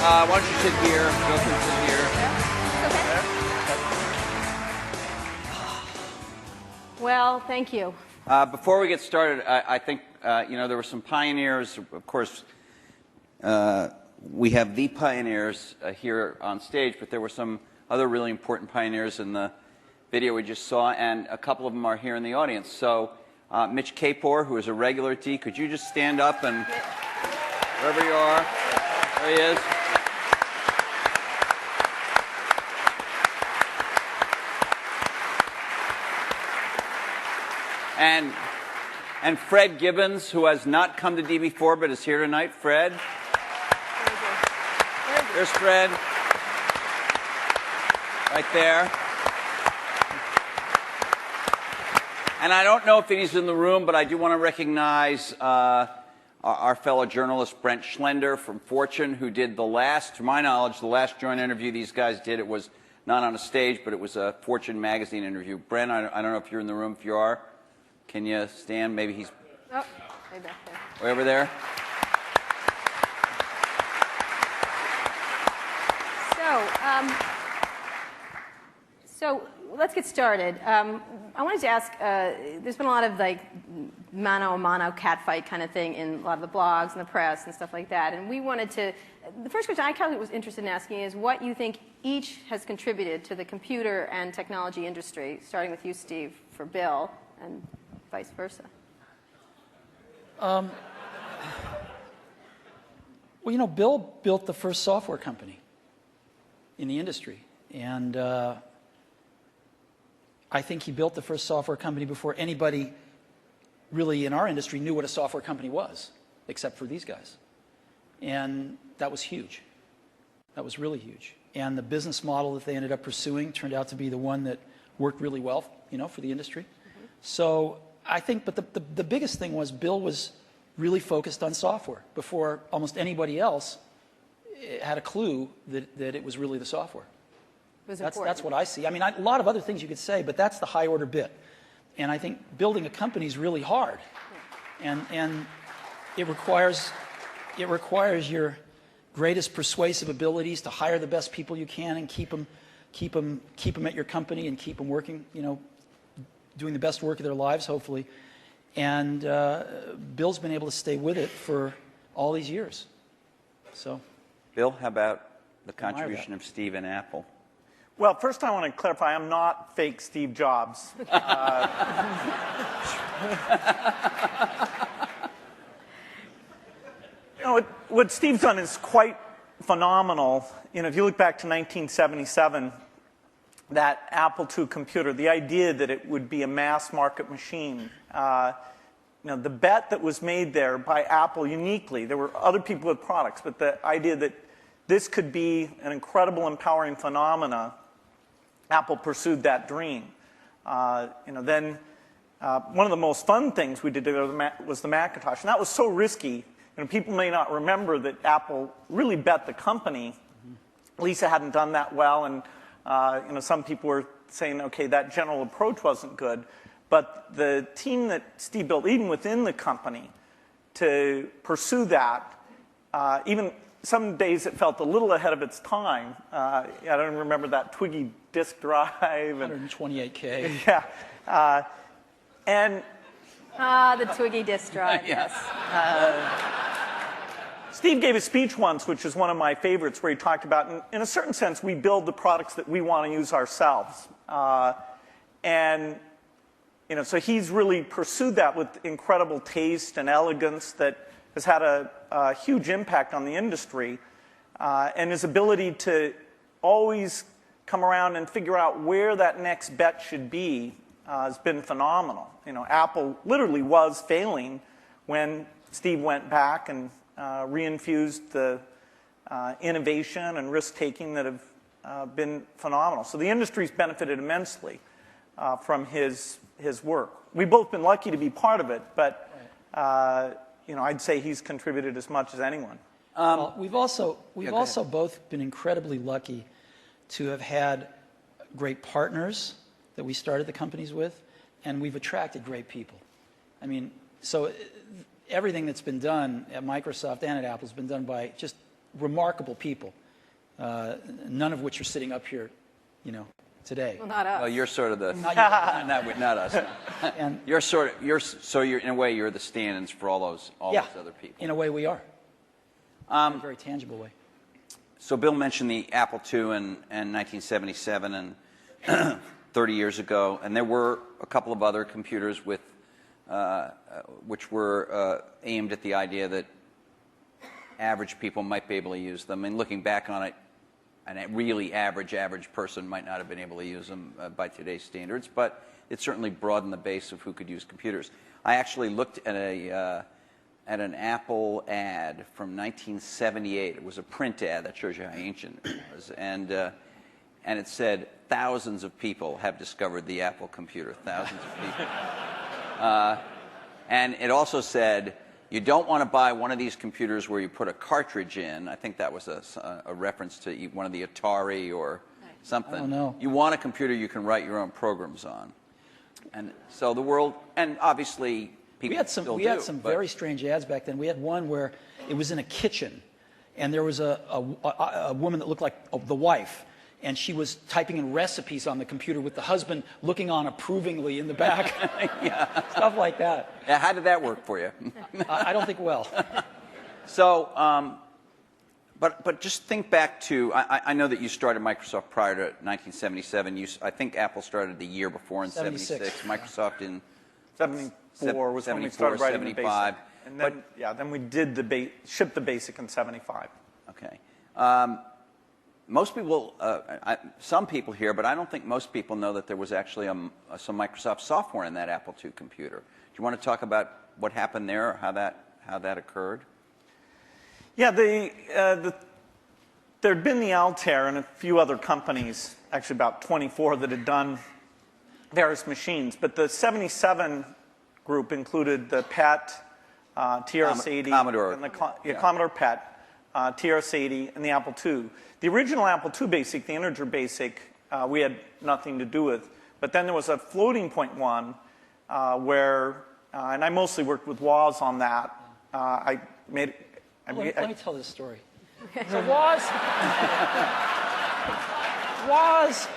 Why don't you sit here? Bill can sit here. Okay. Well, thank you. Before we get started, I think there were some pioneers. Of course, we have the pioneers here on stage, but there were some other really important pioneers in the video we just saw, and a couple of them are here in the audience. So, Mitch Kapor, who is a regular at D, could you just stand up and wherever you are, there he is. And Fred Gibbons, who has not come to D before but is here tonight. Fred. There's Fred. Right there. And I don't know if he's in the room, but I do want to recognize our fellow journalist Brent Schlender from Fortune, who did the last, to my knowledge, the last joint interview these guys did. It was not on a stage, but it was a Fortune magazine interview. Brent, I don't know if you're in the room. If you are, can you stand? Maybe he's way back there. Way over there. So let's get started. I wanted to ask, there's been a lot of like mano-a-mano catfight kind of thing in a lot of the blogs and the press and stuff like that. And we wanted to, the first question I was interested in asking is what you think each has contributed to the computer and technology industry, starting with you, Steve, for Bill, and vice versa. Well, Bill built the first software company in the industry. And I think he built the first software company before anybody really in our industry knew what a software company was, except for these guys. And that was huge. That was really huge. And the business model that they ended up pursuing turned out to be the one that worked really well, for the industry. Mm-hmm. So I think, but the biggest thing was Bill was really focused on software before almost anybody else had a clue that it was really the software. That's what I see. I mean, a lot of other things you could say, but that's the high order bit. And I think building a company is really hard, and it requires your greatest persuasive abilities to hire the best people you can and keep them at your company and keep them working, doing the best work of their lives, hopefully. And Bill's been able to stay with it for all these years. So, Bill, how about the contribution of Steve and Apple? Well, first I want to clarify, I'm not fake Steve Jobs. What Steve's done is quite phenomenal. If you look back to 1977, that Apple II computer, the idea that it would be a mass market machine, the bet that was made there by Apple uniquely, there were other people with products, but the idea that this could be an incredible, empowering phenomena, Apple pursued that dream. Then one of the most fun things we did was the Macintosh, and that was so risky. People may not remember that Apple really bet the company. Lisa hadn't done that well, and some people were saying, okay, that general approach wasn't good. But the team that Steve built, even within the company, to pursue that, even some days it felt a little ahead of its time. I don't remember that Twiggy disk drive. 128K. Yeah. The Twiggy disk drive, yes. Steve gave a speech once, which is one of my favorites, where he talked about, in a certain sense, we build the products that we want to use ourselves. So he's really pursued that with incredible taste and elegance that has had a huge impact on the industry. And his ability to always come around and figure out where that next bet should be has been phenomenal. Apple literally was failing when Steve went back and reinfused the innovation and risk-taking that have been phenomenal. So the industry's benefited immensely from his work. We've both been lucky to be part of it, but I'd say he's contributed as much as anyone. Well, we've also both been incredibly lucky to have had great partners that we started the companies with, and we've attracted great people. I mean, so everything that's been done at Microsoft and at Apple has been done by just remarkable people, none of which are sitting up here, today. Well, not us. Well, you're sort of the Not not us. And You're in a way you're the stand-ins for all those other people. in a way we are. In a very tangible way. So Bill mentioned the Apple II in 1977 and 30 years ago, and there were a couple of other computers with which were aimed at the idea that average people might be able to use them. And looking back on it, a really average person might not have been able to use them by today's standards, but it certainly broadened the base of who could use computers. I actually looked at an Apple ad from 1978. It was a print ad that shows you how ancient it was, and it said thousands of people have discovered the Apple computer. Thousands of people, and it also said, you don't want to buy one of these computers where you put a cartridge in. I think that was a reference to one of the Atari or something. I don't know. You want a computer you can write your own programs on. And so the world, and obviously people We had some very strange ads back then. We had one where it was in a kitchen, and there was a woman that looked like the wife, and she was typing in recipes on the computer with the husband looking on approvingly in the back. Stuff like that. Yeah, how did that work for you? I don't think well. So, but just think back to, I know that you started Microsoft prior to 1977. I think Apple started the year before in 76. Microsoft in 74 was when we started writing the 75. basic. And then, then we did shipped the basic in 75. Okay. Most people, some people here, but I don't think most people know that there was actually some Microsoft software in that Apple II computer. Do you want to talk about what happened there, or how that occurred? Yeah, there'd been the Altair and a few other companies, actually about 24, that had done various machines. But the 77 group included the PET, TRS-80, Commodore. and Commodore PET, TRS-80, and the Apple II. The original Apple II Basic, the integer Basic, we had nothing to do with. But then there was a floating point one where, and I mostly worked with Woz on that. Let me tell this story. So Woz,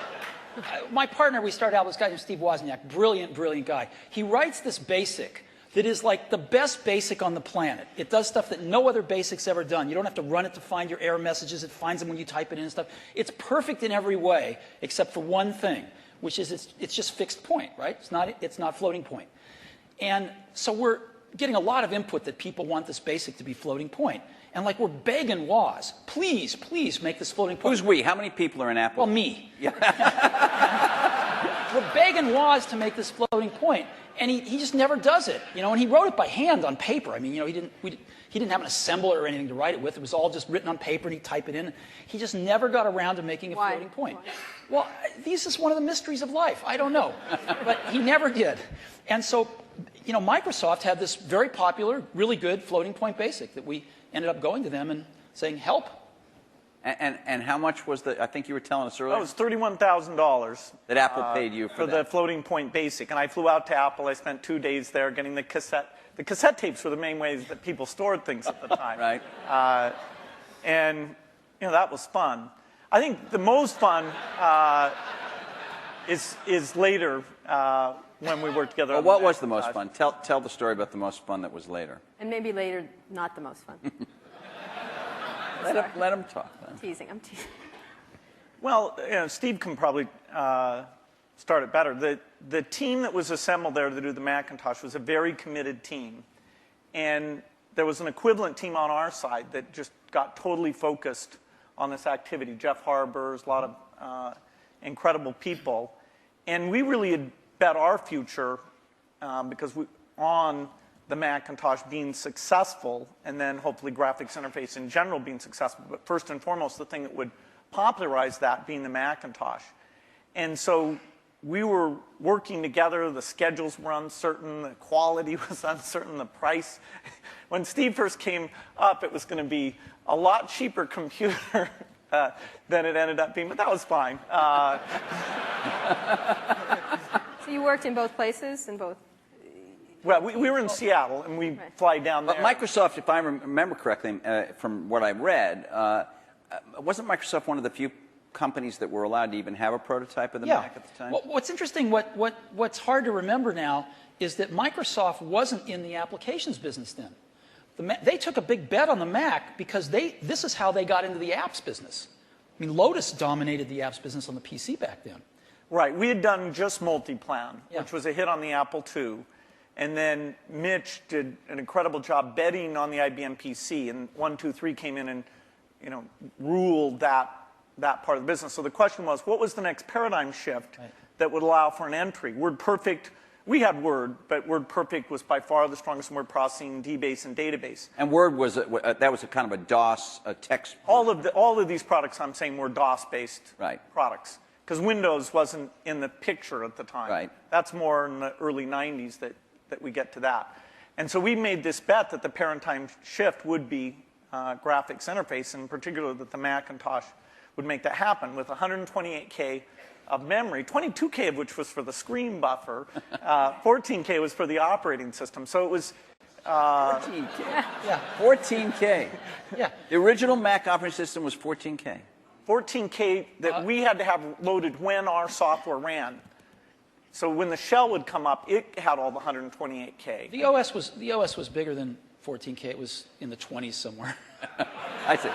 my partner, we started out with this guy named Steve Wozniak, brilliant guy. He writes this basic that is like the best basic on the planet. It does stuff that no other basic's ever done. You don't have to run it to find your error messages. It finds them when you type it in and stuff. It's perfect in every way except for one thing, which is it's just fixed point, right? It's not floating point. And so we're getting a lot of input that people want this basic to be floating point. And like we're begging Woz, please make this floating point. Who's we? How many people are in Apple? Well, me. Yeah. We're begging Woz to make this floating point, and he just never does it. And he wrote it by hand on paper. I mean, he didn't have an assembler or anything to write it with. It was all just written on paper, and he'd type it in. He just never got around to making a floating point. Why? Well, this is one of the mysteries of life. I don't know, but he never did. And so, Microsoft had this very popular, really good floating point basic that we ended up going to them and saying, help. And how much was I think you were telling us earlier? That was $31,000. That Apple paid you for that. The floating point basic. And I flew out to Apple. I spent 2 days there getting the cassette. The cassette tapes were the main ways that people stored things at the time. Right. And, that was fun. I think the most fun is later when we worked together. Well, what was the most fun? Tell the story about the most fun that was later. And maybe later, not the most fun. Let him talk. I'm teasing. Well, Steve can probably start it better. The team that was assembled there to do the Macintosh was a very committed team. And there was an equivalent team on our side that just got totally focused on this activity. Jeff Harber's, a lot of incredible people. And we really had bet our future because on the Macintosh being successful, and then hopefully graphics interface in general being successful, but first and foremost, the thing that would popularize that being the Macintosh. And so we were working together, the schedules were uncertain, the quality was uncertain, the price. When Steve first came up, it was going to be a lot cheaper computer than it ended up being, but that was fine. So you worked in both places, in both? Well, we were in Seattle, and we fly down there. But Microsoft, if I remember correctly, from what I read, wasn't Microsoft one of the few companies that were allowed to even have a prototype of the Mac at the time? Well, what's interesting, what's hard to remember now is that Microsoft wasn't in the applications business then. They took a big bet on the Mac because this is how they got into the apps business. I mean, Lotus dominated the apps business on the PC back then. Right. We had done just Multiplan, which was a hit on the Apple II. And then Mitch did an incredible job betting on the IBM PC. And 123 came in and, ruled that part of the business. So the question was, what was the next paradigm shift that would allow for an entry? WordPerfect, we had Word, but WordPerfect was by far the strongest in word processing, DBase, and database. And Word was that was a kind of a DOS text. All of these products I'm saying were DOS-based products. Because Windows wasn't in the picture at the time. Right. That's more in the early 90s that we get to that. And so we made this bet that the paradigm shift would be graphics interface, and in particular that the Macintosh would make that happen with 128K of memory, 22K of which was for the screen buffer, 14K was for the operating system. So it was 14K. Yeah. 14K. Yeah. The original Mac operating system was 14K. 14K that we had to have loaded when our software ran. So when the shell would come up, it had all the 128K. The OS was bigger than 14K. It was in the 20s somewhere. I see.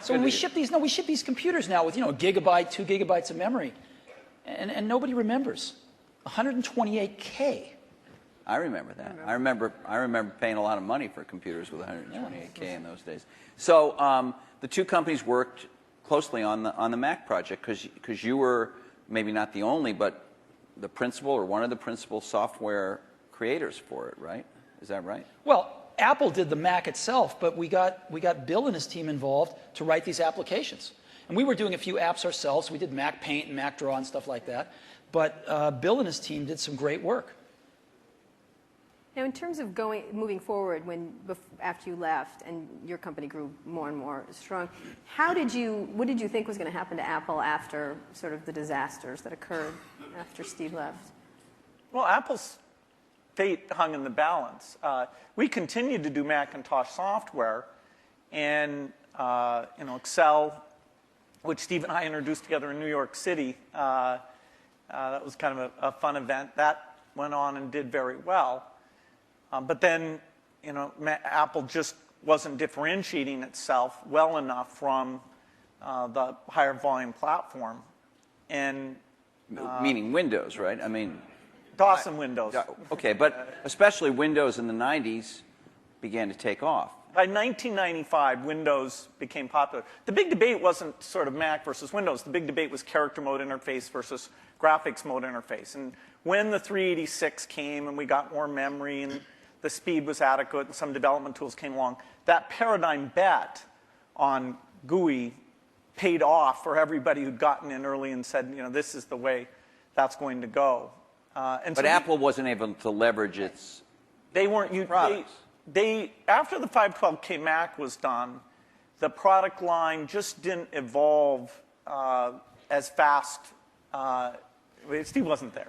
So when we ship these computers now with a gigabyte, 2 gigabytes of memory, and nobody remembers 128K. I remember that. I remember paying a lot of money for computers with 128K in those days. So the two companies worked closely on the Mac project because you were maybe not the only, but the principal or one of the principal software creators for it, right? Is that right? Well, Apple did the Mac itself, but we got Bill and his team involved to write these applications. And we were doing a few apps ourselves. We did Mac Paint and Mac Draw and stuff like that. But Bill and his team did some great work. Now, in terms of moving forward, after you left and your company grew more and more strong, what did you think was going to happen to Apple after sort of the disasters that occurred after Steve left? Well, Apple's fate hung in the balance. We continued to do Macintosh software, and Excel, which Steve and I introduced together in New York City. That was kind of a fun event. That went on and did very well. But then, Apple just wasn't differentiating itself well enough from the higher volume platform. And meaning Windows, right? I mean, DOS and Windows. Okay, but especially Windows in the 90s began to take off. By 1995, Windows became popular. The big debate wasn't sort of Mac versus Windows. The big debate was character mode interface versus graphics mode interface. And when the 386 came and we got more memory and the speed was adequate and some development tools came along, that paradigm bet on GUI paid off for everybody who'd gotten in early and said, this is the way that's going to go. But Apple wasn't able to leverage its products. After the 512K Mac was done, the product line just didn't evolve as fast. Steve wasn't there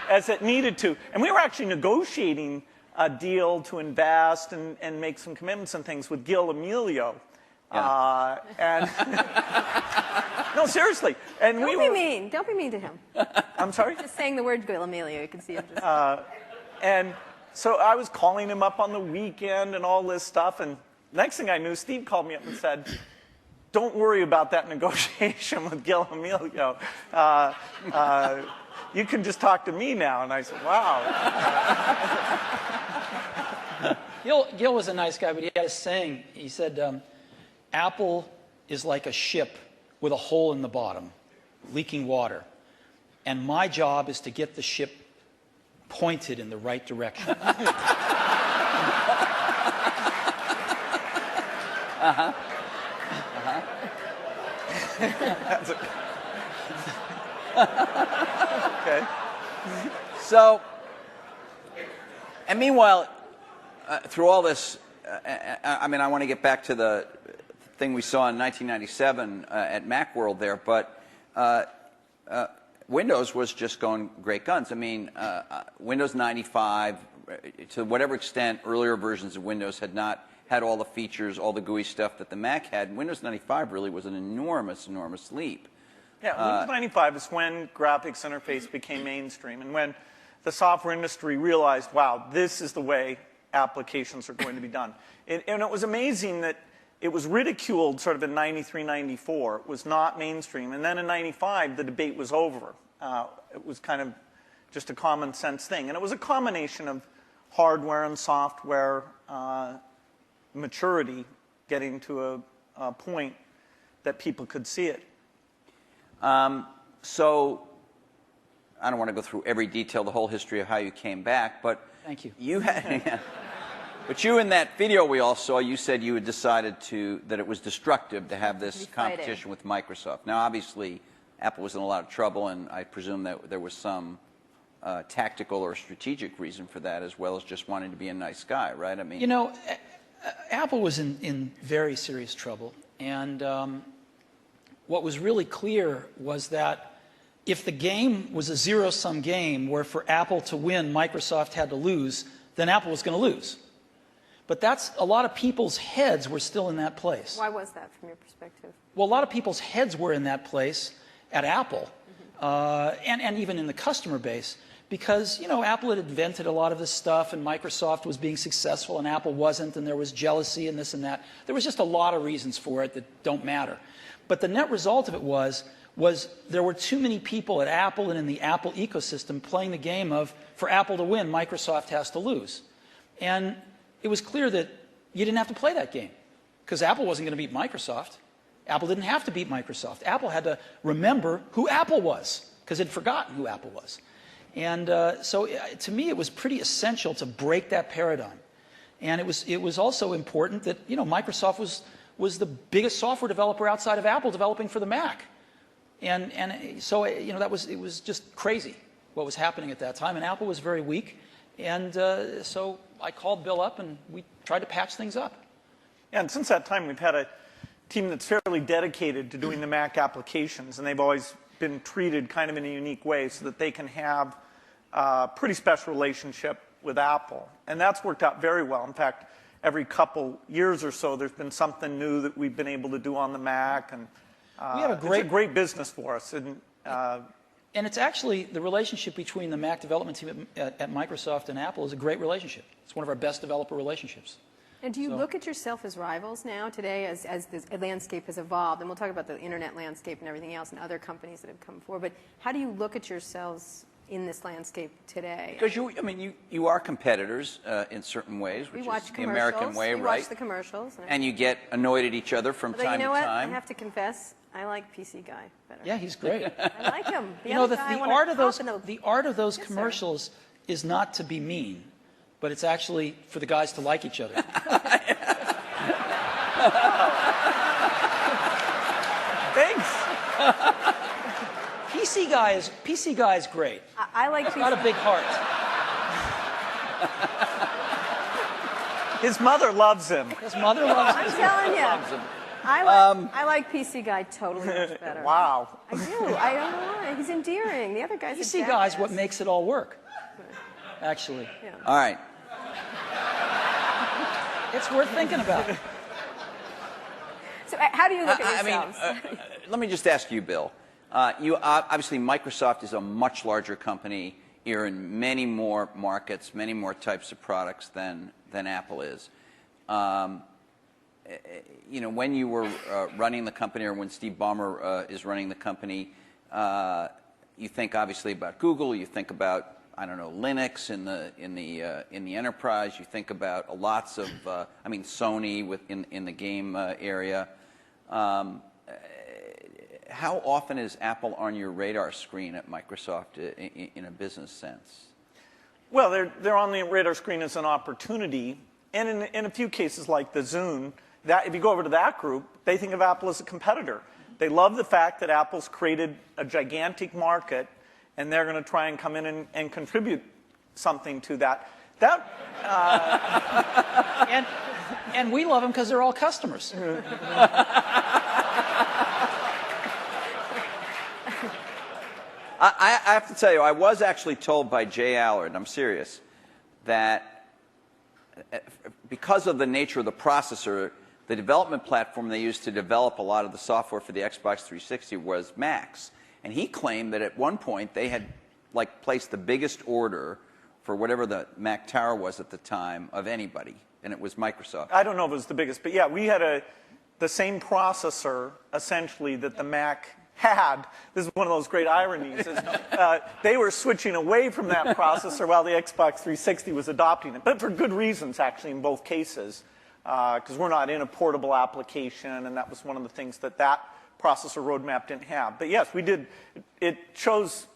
as it needed to, and we were actually negotiating a deal to invest and make some commitments and things with Gil Amelio. And no, seriously. And Don't be mean. Don't be mean to him. I'm sorry? Just saying the word Gil Amelio, you can see him just. And so I was calling him up on the weekend and all this stuff. And next thing I knew, Steve called me up and said, "Don't worry about that negotiation with Gil Amelio. You can just talk to me now." And I said, "Wow." Gil was a nice guy, but he had a saying. He said, Apple is like a ship with a hole in the bottom, leaking water. And my job is to get the ship pointed in the right direction. Okay. So, and meanwhile, through all this, I mean, I want to get back to the thing we saw in 1997 at Macworld there, but Windows was just going great guns. I mean, Windows 95, to whatever extent earlier versions of Windows had not had all the features, all the GUI stuff that the Mac had, Windows 95 really was an enormous, enormous leap. Yeah, Windows 95 is when graphics interface became mainstream and when the software industry realized, wow, this is the way applications are going to be done. And it was amazing that it was ridiculed sort of in 93, 94. It was not mainstream. And then in 95, the debate was over. It was kind of just a common sense thing. And it was a combination of hardware and software maturity getting to a point that people could see it. So I don't want to go through every detail, the whole history of how you came back, but Thank you. You had, but you in that video we all saw, you said you had decided that it was destructive to have this competition with Microsoft. Now, obviously, Apple was in a lot of trouble, and I presume that there was some tactical or strategic reason for that, as well as just wanting to be a nice guy, right? I mean, You know, Apple was in very serious trouble, and what was really clear was that if the game was a zero-sum game where for Apple to win, Microsoft had to lose, then Apple was going to lose. But that's, a lot of people's heads were still in that place. Why was that from your perspective? Well, a lot of people's heads were in that place at Apple, and even in the customer base, because, you know, Apple had invented a lot of this stuff, and Microsoft was being successful, and Apple wasn't, and there was jealousy and this and that. There was just a lot of reasons for it that don't matter. But the net result of it was there were too many people at Apple and in the Apple ecosystem playing the game of, for Apple to win, Microsoft has to lose. And it was clear that you didn't have to play that game, because Apple wasn't going to beat Microsoft. Apple didn't have to beat Microsoft. Apple had to remember who Apple was, because it had forgotten who Apple was. And so to me, it was pretty essential to break that paradigm. And it was also important that, you know, Microsoft was the biggest software developer outside of Apple developing for the Mac. And so, you know, it was just crazy what was happening at that time. And Apple was very weak. And so I called Bill up and we tried to patch things up. Yeah, and since that time, we've had a team that's fairly dedicated to doing the Mac applications. And they've always been treated kind of in a unique way so that they can have a pretty special relationship with Apple. And that's worked out very well. In fact, every couple years or so, there's been something new that we've been able to do on the Mac. And we have it's a great business for us. And it's actually, the relationship between the Mac development team at Microsoft and Apple is a great relationship. It's one of our best developer relationships. And do you look at yourself as rivals now today as this landscape has evolved? And we'll talk about the internet landscape and everything else and other companies that have come forward. But how do you look at yourselves in this landscape today? because you are competitors in certain ways, which is the American way, right? We watch the commercials. And you get annoyed at each other from Although, time you know to what? time. I have to confess, I like PC Guy better. Yeah, he's great. I like him. You know, the art of those Yes, commercials is not to be mean, but it's actually for the guys to like each other. Thanks. PC Guy is great. I like He's got a big heart. His mother loves him. His mother loves I'm him. telling you. I like PC Guy totally much better. Wow. I do. I don't know why. He's endearing. The other guy's a PC Guy is jackass. what makes it all work, actually. Yeah. All right. It's worth thinking about. So how do you look at I mean, yourselves? let me just ask you, Bill. Obviously, Microsoft is a much larger company. You're in many more markets, many more types of products than Apple is. You know, when you were running the company, or when Steve Ballmer is running the company, you think obviously about Google. You think about, I don't know, Linux in the enterprise. You think about lots of, I mean, Sony in the game area. How often is Apple on your radar screen at Microsoft in a business sense? Well, they're on the radar screen as an opportunity, and in a few cases like the Zune, that if you go over to that group, they think of Apple as a competitor. They love the fact that Apple's created a gigantic market, and they're going to try and come in and contribute something to that. And we love them because they're all customers. I have to tell you, I was actually told by Jay Allard, I'm serious, that because of the nature of the processor, the development platform they used to develop a lot of the software for the Xbox 360 was Macs. And he claimed that at one point they had placed the biggest order for whatever the Mac Tower was at the time of anybody, and it was Microsoft. I don't know if it was the biggest, but yeah, we had the same processor, essentially, that the Mac had. This is one of those great ironies. They were switching away from that processor while the Xbox 360 was adopting it, but for good reasons, actually, in both cases, because we're not in a portable application, and that was one of the things that processor roadmap didn't have. But yes, we did. It shows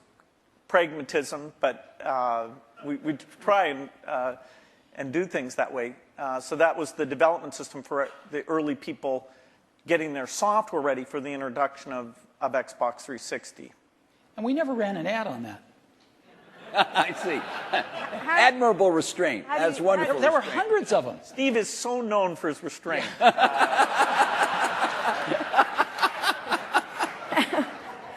pragmatism, but we try and do things that way. So that was the development system for the early people getting their software ready for the introduction of Xbox 360. And we never ran an ad on that. I see. Admirable restraint. That's wonderful. There were hundreds of them. Steve is so known for his restraint.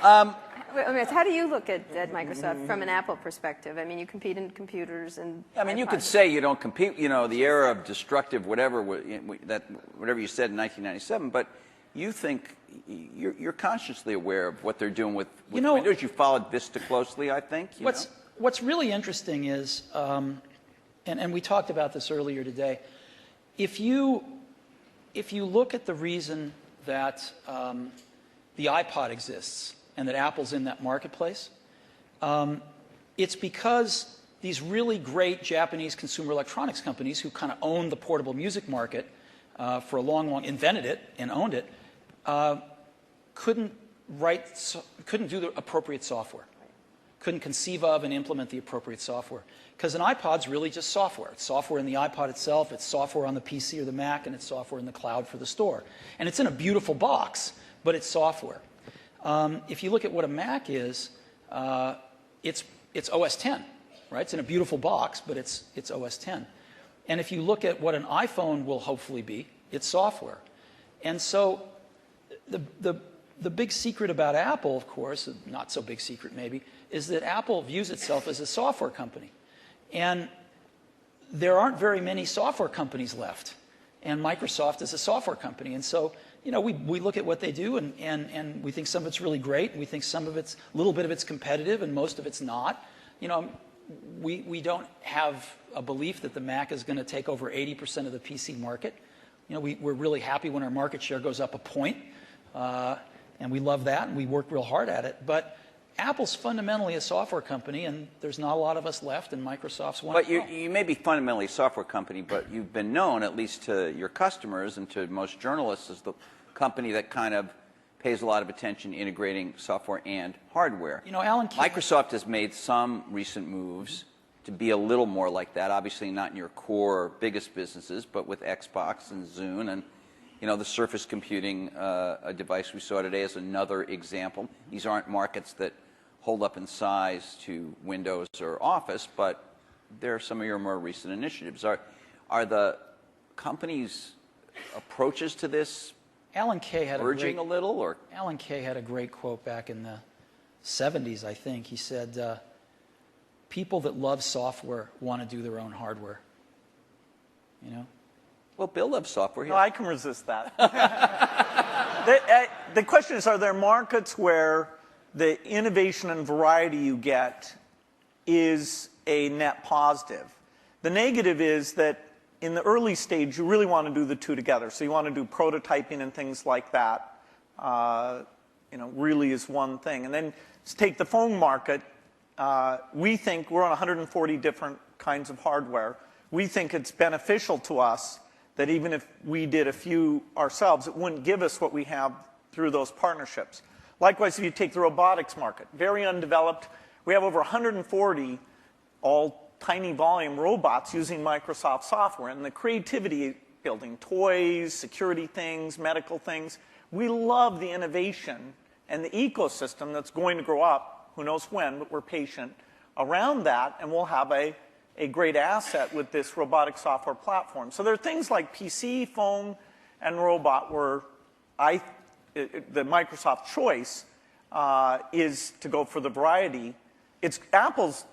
How do you look at Microsoft from an Apple perspective? I mean, you compete in computers and. I mean, you could say you don't compete. You know, the era of destructive whatever whatever you said in 1997, but you think you're consciously aware of what they're doing with Windows. You followed Vista closely, I think. What's really interesting is, and we talked about this earlier today. If you look at the reason that the iPod exists and that Apple's in that marketplace, it's because these really great Japanese consumer electronics companies who kind of owned the portable music market for a long, invented it and owned it, couldn't do the appropriate software, couldn't conceive of and implement the appropriate software. Because an iPod's really just software. It's software in the iPod itself, it's software on the PC or the Mac, and it's software in the cloud for the store. And it's in a beautiful box, but it's software. If you look at what a Mac is, it's OS 10, right? It's in a beautiful box, but it's OS 10. And if you look at what an iPhone will hopefully be, it's software. And so the big secret about Apple, of course, not so big secret maybe, is that Apple views itself as a software company. And there aren't very many software companies left. And Microsoft is a software company. And so, you know, we look at what they do and we think some of it's really great. And we think some of it's, a little bit of it's competitive and most of it's not. You know, we don't have a belief that the Mac is going to take over 80% of the PC market. You know, we're really happy when our market share goes up a point. And we love that, and we work real hard at it. But Apple's fundamentally a software company, and there's not a lot of us left, and Microsoft's one. But you may be fundamentally a software company, but you've been known, at least to your customers and to most journalists, as the company that kind of pays a lot of attention integrating software and hardware. You know, Alan Kay, Microsoft has made some recent moves to be a little more like that. Obviously not in your core biggest businesses, but with Xbox and Zune and, you know, the Surface Computing a device we saw today is another example. These aren't markets that hold up in size to Windows or Office, but they're some of your more recent initiatives. Are the company's approaches to this Alan Kay had urging a little? Or? Alan Kay had a great quote back in the 70s, I think. He said, people that love software want to do their own hardware. You know? Well, Bill loves software. No, I can resist that. The question is, are there markets where the innovation and variety you get is a net positive? The negative is that in the early stage, you really want to do the two together. So you want to do prototyping and things like that, you know, really is one thing. And then let's take the phone market. We think we're on 140 different kinds of hardware. We think it's beneficial to us that even if we did a few ourselves, it wouldn't give us what we have through those partnerships. Likewise, if you take the robotics market, very undeveloped. We have over 140 all tiny volume robots using Microsoft software. And the creativity, building toys, security things, medical things. We love the innovation and the ecosystem that's going to grow up, who knows when, but we're patient around that, and we'll have a great asset with this robotic software platform. So there are things like PC, phone, and robot where the Microsoft choice is to go for the variety. Apple's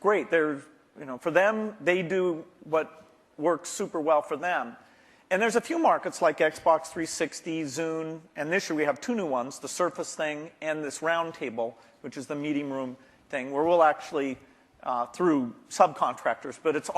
great. They're, for them, they do what works super well for them. And there's a few markets like Xbox 360, Zune, and this year we have 2 new ones, the Surface thing and this round table, which is the meeting room thing, where we'll actually, through subcontractors, but it's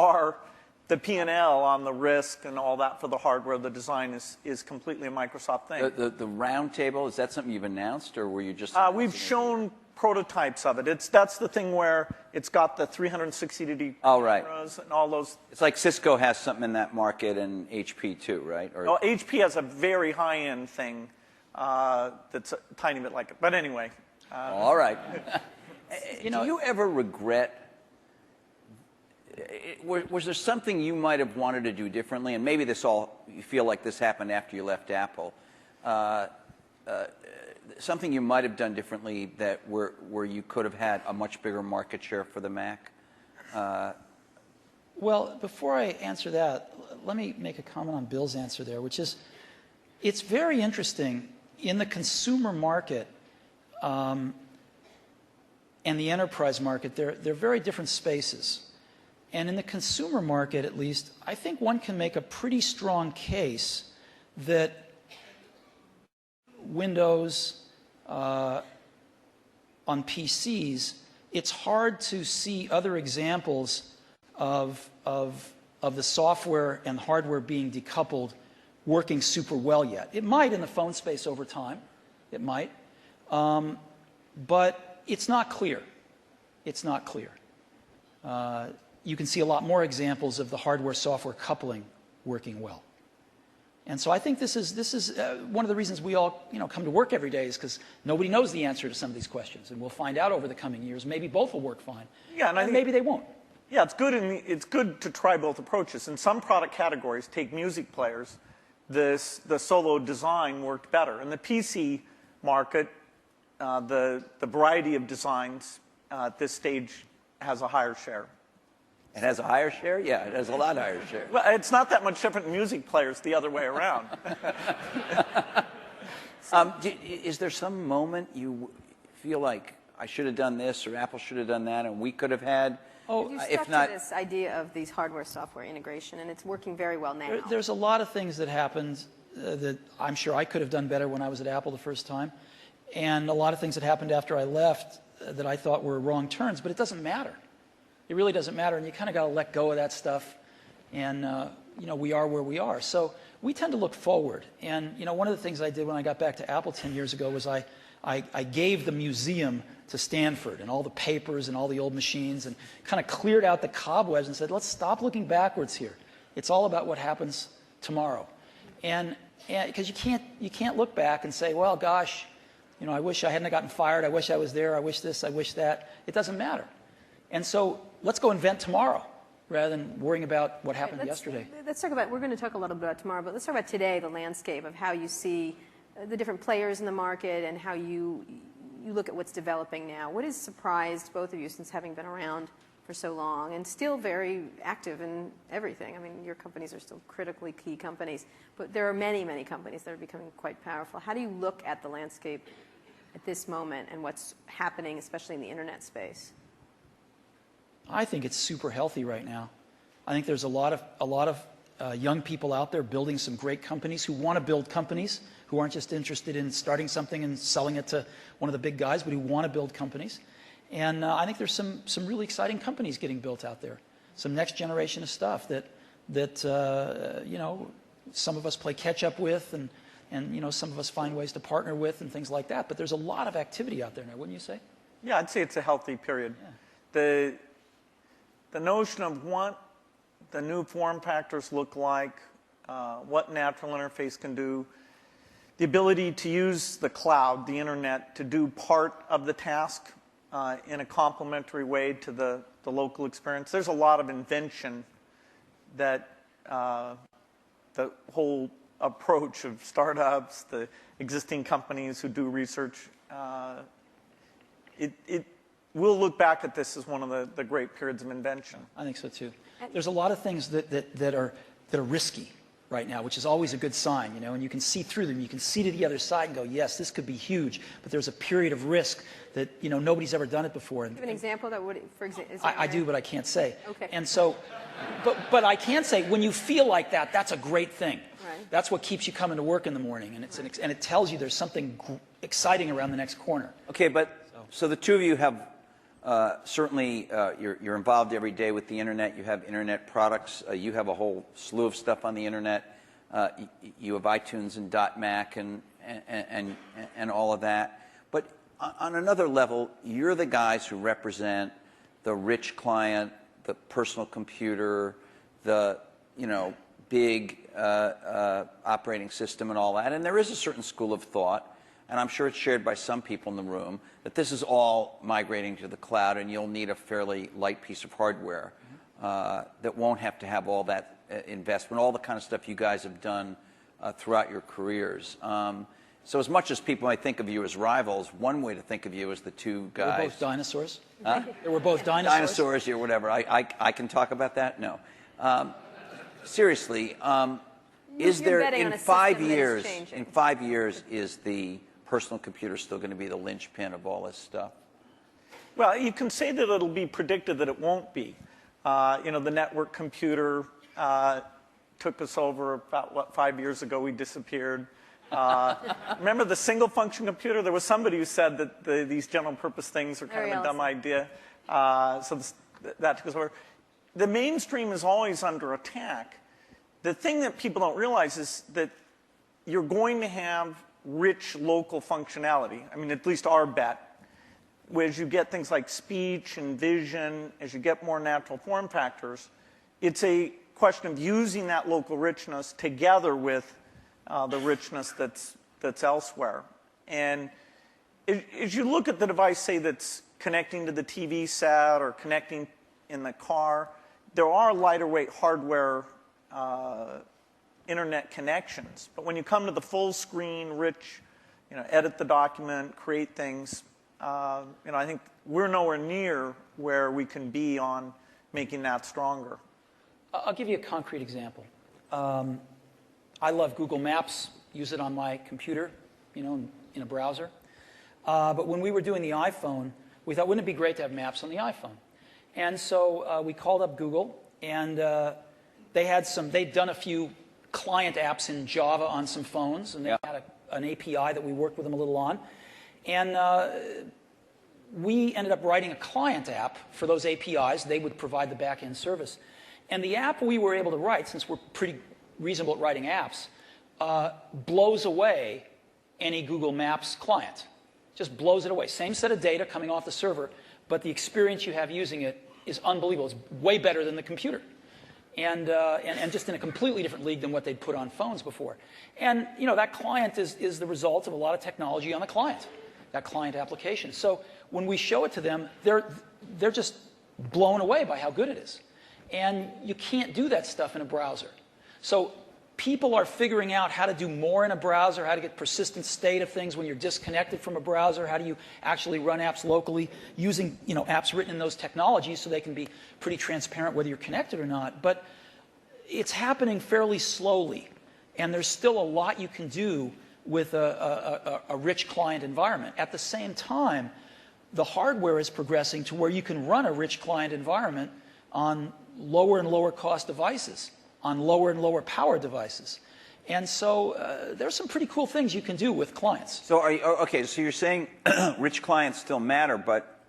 the P&L on the risk and all that for the hardware. The design is completely a Microsoft thing. The round table, is that something you've announced, or were you just... We've shown prototypes of it. That's the thing where it's got the 360-degree cameras and all those. It's like Cisco has something in that market, and HP too, right? Or... Oh, HP has a very high-end thing that's a tiny bit like it. But anyway. All right. Do you ever regret... Was there something you might have wanted to do differently? And maybe you feel like this happened after you left Apple. Something you might have done differently where you could have had a much bigger market share for the Mac? Well, before I answer that, let me make a comment on Bill's answer there, which is, it's very interesting in the consumer market and the enterprise market. They're very different spaces. And in the consumer market, at least, I think one can make a pretty strong case that Windows on PCs, it's hard to see other examples of the software and hardware being decoupled working super well yet. It might in the phone space over time. It might. But it's not clear. It's not clear. You can see a lot more examples of the hardware-software coupling working well. And so I think this is one of the reasons we all come to work every day, is because nobody knows the answer to some of these questions, and we'll find out over the coming years. Maybe both will work fine, and maybe they won't. Yeah, it's good to try both approaches. In some product categories, take music players, the solo design worked better. In the PC market, the variety of designs at this stage has a higher share. It has a higher share? Yeah, it has a lot higher share. Well, it's not that much different in music players the other way around. Is there some moment you feel like I should have done this or Apple should have done that and we could have had? You stuck to this idea of these hardware-software integration, and it's working very well now. There's a lot of things that happened that I'm sure I could have done better when I was at Apple the first time, and a lot of things that happened after I left that I thought were wrong turns, but it doesn't matter. It really doesn't matter, and you kind of got to let go of that stuff, and we are where we are. So we tend to look forward, and one of the things I did when I got back to Apple 10 years ago was I gave the museum to Stanford and all the papers and all the old machines and kind of cleared out the cobwebs and said, let's stop looking backwards here. It's all about what happens tomorrow. And because you can't look back and say, well, gosh, I wish I hadn't gotten fired. I wish I was there. I wish this. I wish that. It doesn't matter. And so let's go invent tomorrow rather than worrying about what happened yesterday. Let's talk about, we're going to talk a little bit about tomorrow, but let's talk about today, the landscape of how you see the different players in the market and how you look at what's developing now. What has surprised both of you since having been around for so long and still very active in everything? I mean, your companies are still critically key companies, but there are many, many companies that are becoming quite powerful. How do you look at the landscape at this moment and what's happening, especially in the internet space? I think it's super healthy right now. I think there's a lot of young people out there building some great companies who want to build companies, who aren't just interested in starting something and selling it to one of the big guys, but who want to build companies. And I think there's some really exciting companies getting built out there, some next generation of stuff that some of us play catch up with, and some of us find ways to partner with and things like that. But there's a lot of activity out there now, wouldn't you say? Yeah, I'd say it's a healthy period. Yeah. The notion of what the new form factors look like, what natural interface can do, the ability to use the cloud, the internet, to do part of the task in a complementary way to the local experience. There's a lot of invention that the whole approach of startups, the existing companies who do research, we'll look back at this as one of the great periods of invention. I think so too. There's a lot of things that are risky right now, which is always a good sign, and you can see through them. You can see to the other side and go, yes, this could be huge, but there's a period of risk that, nobody's ever done it before. Do you have an example that would, for example? I do, but I can't say. Okay. And so, but I can say, when you feel like that, that's a great thing. Right. That's what keeps you coming to work in the morning, and and it tells you there's something exciting around the next corner. Okay, but so the two of you have certainly you're involved every day with the internet. You have internet products. You have a whole slew of stuff on the internet. You have iTunes and .Mac and all of that. But on another level, you're the guys who represent the rich client, the personal computer, the big operating system and all that. And there is a certain school of thought, and I'm sure it's shared by some people in the room, that this is all migrating to the cloud, and you'll need a fairly light piece of hardware that won't have to have all that investment, all the kind of stuff you guys have done throughout your careers. So as much as people might think of you as rivals, one way to think of you as the two guys. We're both dinosaurs. Huh? We're both dinosaurs. Dinosaurs or whatever. I can talk about that? No. Seriously, is there in 5 years? In 5 years, is the personal computer still going to be the linchpin of all this stuff? Well, you can say that it'll be predicted that it won't be. The network computer took us over about, 5 years ago, we disappeared. Remember the single function computer? There was somebody who said that these general purpose things are kind of a dumb idea. That took us over. The mainstream is always under attack. The thing that people don't realize is that you're going to have rich local functionality. I mean, at least our bet. As you get things like speech and vision, as you get more natural form factors, it's a question of using that local richness together with the richness that's elsewhere. And as you look at the device, say, that's connecting to the TV set or connecting in the car, there are lighter weight hardware internet connections. But when you come to the full screen, rich, edit the document, create things, I think we're nowhere near where we can be on making that stronger. I'll give you a concrete example. I love Google Maps, use it on my computer, in a browser. But when we were doing the iPhone, we thought, wouldn't it be great to have maps on the iPhone? And so we called up Google, and they'd done a few client apps in Java on some phones, and they had an API that we worked with them a little on. And we ended up writing a client app for those APIs. They would provide the back-end service. And the app we were able to write, since we're pretty reasonable at writing apps, blows away any Google Maps client. Just blows it away. Same set of data coming off the server, but the experience you have using it is unbelievable. It's way better than the computer. And just in a completely different league than what they'd put on phones before. And, that client is the result of a lot of technology on the client, that client application. So when we show it to them, they're just blown away by how good it is. And you can't do that stuff in a browser. So people are figuring out how to do more in a browser, how to get persistent state of things when you're disconnected from a browser, how do you actually run apps locally using apps written in those technologies so they can be pretty transparent whether you're connected or not. But it's happening fairly slowly, and there's still a lot you can do with a rich client environment. At the same time, the hardware is progressing to where you can run a rich client environment on lower and lower cost devices, on lower and lower power devices. And so there's some pretty cool things you can do with clients. So so you're saying rich clients still matter, but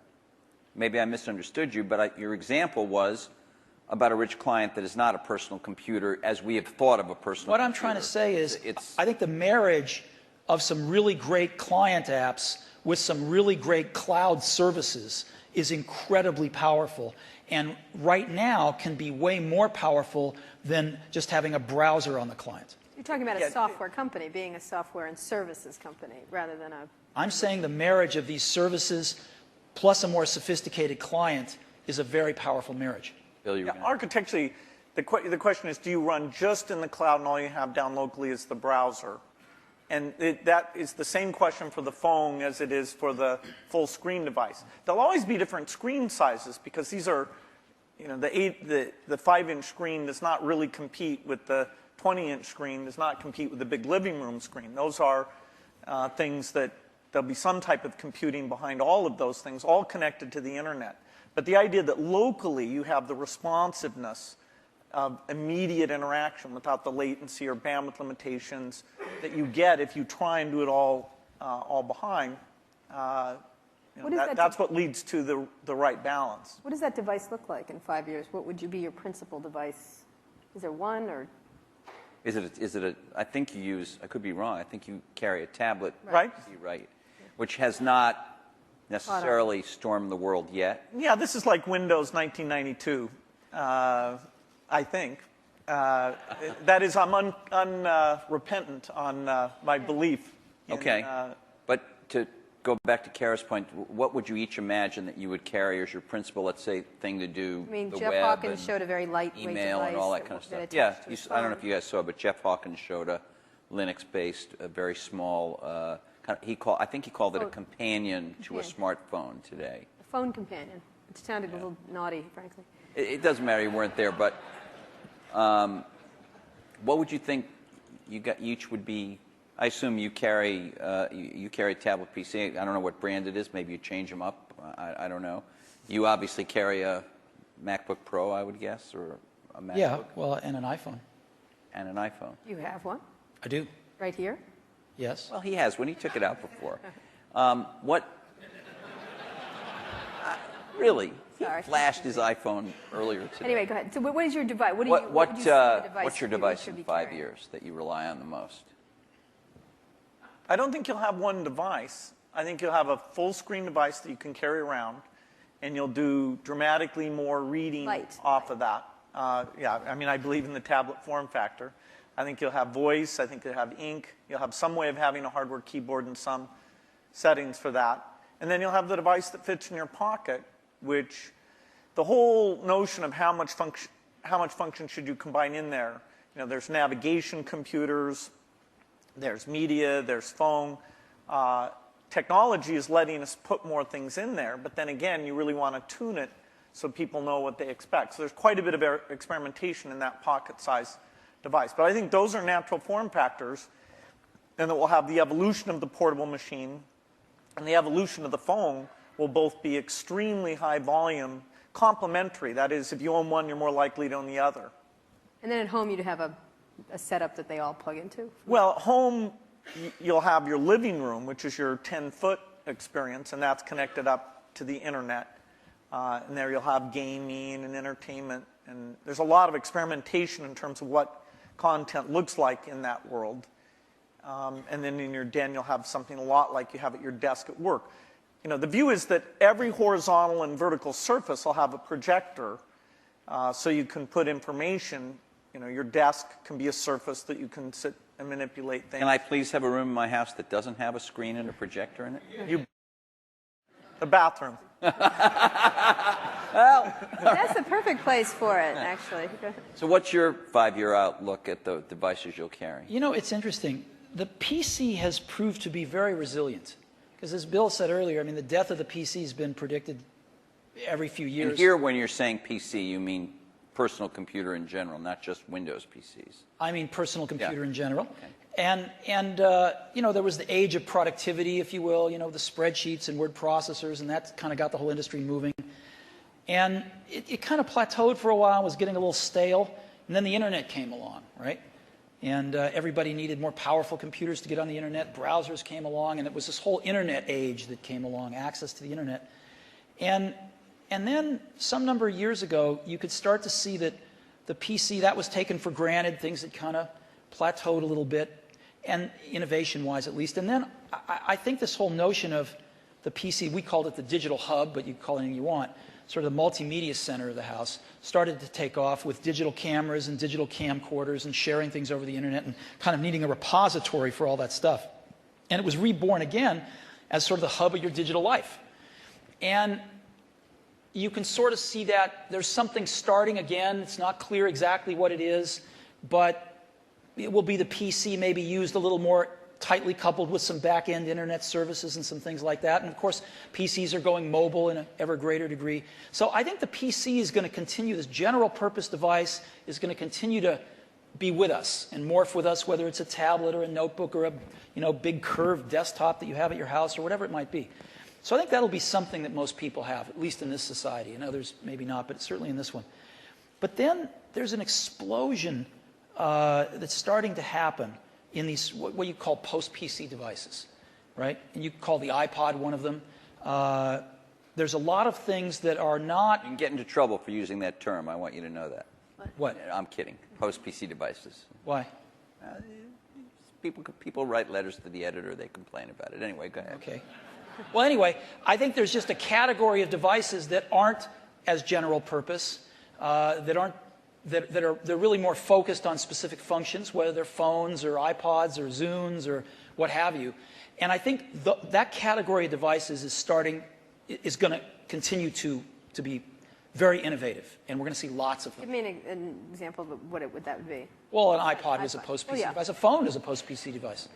maybe I misunderstood you, but your example was about a rich client that is not a personal computer as we have thought of a personal computer. What I'm trying to say is I think the marriage of some really great client apps with some really great cloud services is incredibly powerful, and right now can be way more powerful than just having a browser on the client. You're talking about a software company being a software and services company rather than a... I'm saying the marriage of these services plus a more sophisticated client is a very powerful marriage. Bill, architecturally, the question is, do you run just in the cloud and all you have down locally is the browser? And that is the same question for the phone as it is for the full screen device. There'll always be different screen sizes because these are, the 5-inch screen does not really compete with the 20-inch screen does not compete with the big living room screen. Those are things that there'll be some type of computing behind all of those things, all connected to the internet. But the idea that locally you have the responsiveness of immediate interaction without the latency or bandwidth limitations that you get if you try and do it all behind, that's what leads to the right balance. What does that device look like in 5 years? What would be your principal device? Is there one, or? Is it a, I think you use, I could be wrong, I think you carry a tablet. Right. Right. Which has not necessarily stormed the world yet. Yeah, this is like Windows 1992, I think. That is, I'm unrepentant on my belief. Okay. But to go back to Kara's point, what would you each imagine that you would carry as your principal, let's say, thing to do? I mean, the Jeff web Hawkins and showed a very lightweight email device and all that kind of stuff. Yeah, I don't know if you guys saw, but Jeff Hawkins showed a Linux-based, a very small. I think he called it a companion to a smartphone today. A phone companion. It sounded a little naughty, frankly. It doesn't matter, you weren't there, but what would you think each would be? I assume you carry a tablet PC. I don't know what brand it is. Maybe you change them up. I don't know. You obviously carry a MacBook Pro, I would guess, or a MacBook. Yeah, well, and an iPhone. And an iPhone. You have one? I do. Right here? Yes. Well, he has when he took it out before. Really? Sorry. He flashed his iPhone earlier today. Anyway, go ahead. So what is your device? What's your device in 5 years that you rely on the most? I don't think you'll have one device. I think you'll have a full-screen device that you can carry around, and you'll do dramatically more reading off of that. Yeah, I mean, I believe in the tablet form factor. I think you'll have voice. I think you'll have ink. You'll have some way of having a hardware keyboard and some settings for that. And then you'll have the device that fits in your pocket, which the whole notion of how much function should you combine in there. You know, there's navigation computers, there's media, there's phone. Technology is letting us put more things in there, but then again, you really want to tune it so people know what they expect. So there's quite a bit of experimentation in that pocket-sized device. But I think those are natural form factors, and that we'll have the evolution of the portable machine and the evolution of the phone will both be extremely high volume, complementary. That is, if you own one, you're more likely to own the other. And then at home, you'd have a setup that they all plug into? Well, at home, you'll have your living room, which is your 10-foot experience, and that's connected up to the internet. And there you'll have gaming and entertainment. And there's a lot of experimentation in terms of what content looks like in that world. And then in your den, you'll have something a lot like you have at your desk at work. You know, the view is that every horizontal and vertical surface will have a projector, so you can put information. You know, your desk can be a surface that you can sit and manipulate things. Can I please have a room in my house that doesn't have a screen and a projector in it? The bathroom. Well, That's the perfect place for it, actually. so what's your 5-year outlook at the devices you'll carry? You know, it's interesting. The PC has proved to be very resilient. Because as Bill said earlier, I mean, the death of the PC has been predicted every few years. And here, when you're saying PC, you mean personal computer in general, not just Windows PCs. I mean personal computer in general. Okay. And you know, there was the age of productivity, if you will, you know, the spreadsheets and word processors, and that kind of got the whole industry moving. And it kind of plateaued for a while, was getting a little stale, and then the internet came along, right? And everybody needed more powerful computers to get on the internet. Browsers came along, and it was this whole internet age that came along, access to the internet. And then some number of years ago, you could start to see that the PC, that was taken for granted. Things had kind of plateaued a little bit, and innovation-wise at least. And then I think this whole notion of the PC, we called it the digital hub, but you can call it anything you want, sort of the multimedia center of the house, started to take off with digital cameras and digital camcorders and sharing things over the internet and kind of needing a repository for all that stuff. And it was reborn again as sort of the hub of your digital life. And you can sort of see that there's something starting again. It's not clear exactly what it is, but it will be the PC maybe used a little more tightly coupled with some back-end internet services and some things like that. And of course, PCs are going mobile in an ever greater degree. So I think the PC is going to continue, this general purpose device is going to continue to be with us and morph with us, whether it's a tablet or a notebook or a big curved desktop that you have at your house or whatever it might be. So I think that'll be something that most people have, at least in this society. In others, maybe not, but certainly in this one. But then there's an explosion that's starting to happen in these, what you call post-PC devices, right? And you call the iPod one of them. There's a lot of things that are not... You can get into trouble for using that term. I want you to know that. What? I'm kidding. Post-PC devices. Why? People write letters to the editor. They complain about it. Anyway, go ahead. Okay. Well, anyway, I think there's just a category of devices that aren't as general purpose, they're really more focused on specific functions, whether they're phones or iPods or Zunes or what have you. And I think that category of devices is going to continue to be very innovative, and we're going to see lots of them. Give me an example of what that would be. Well, an iPod is a post-PC device. A phone is a post-PC device.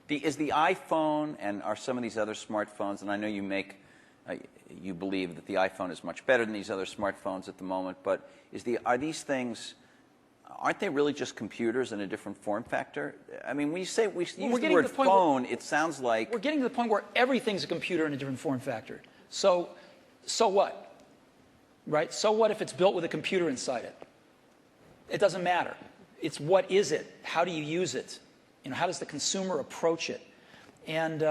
Is the iPhone and are some of these other smartphones, and I know you believe that the iPhone is much better than these other smartphones at the moment, but are these things, aren't they really just computers in a different form factor? I mean, when you use the word phone, it sounds like... We're getting to the point where everything's a computer in a different form factor. So what? Right? So what if it's built with a computer inside it? It doesn't matter. It's what is it? How do you use it? How does the consumer approach it? And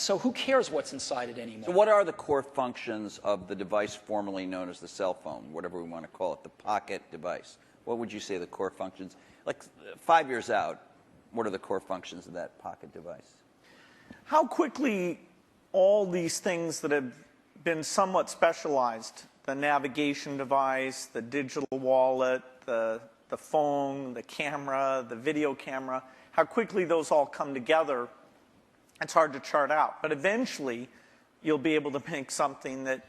so who cares what's inside it anymore? So what are the core functions of the device formerly known as the cell phone, whatever we want to call it, the pocket device? What would you say the core functions? Like 5 years out, what are the core functions of that pocket device? How quickly all these things that have been somewhat specialized, the navigation device, the digital wallet, the phone, the camera, the video camera, how quickly those all come together, it's hard to chart out. But eventually, you'll be able to make something that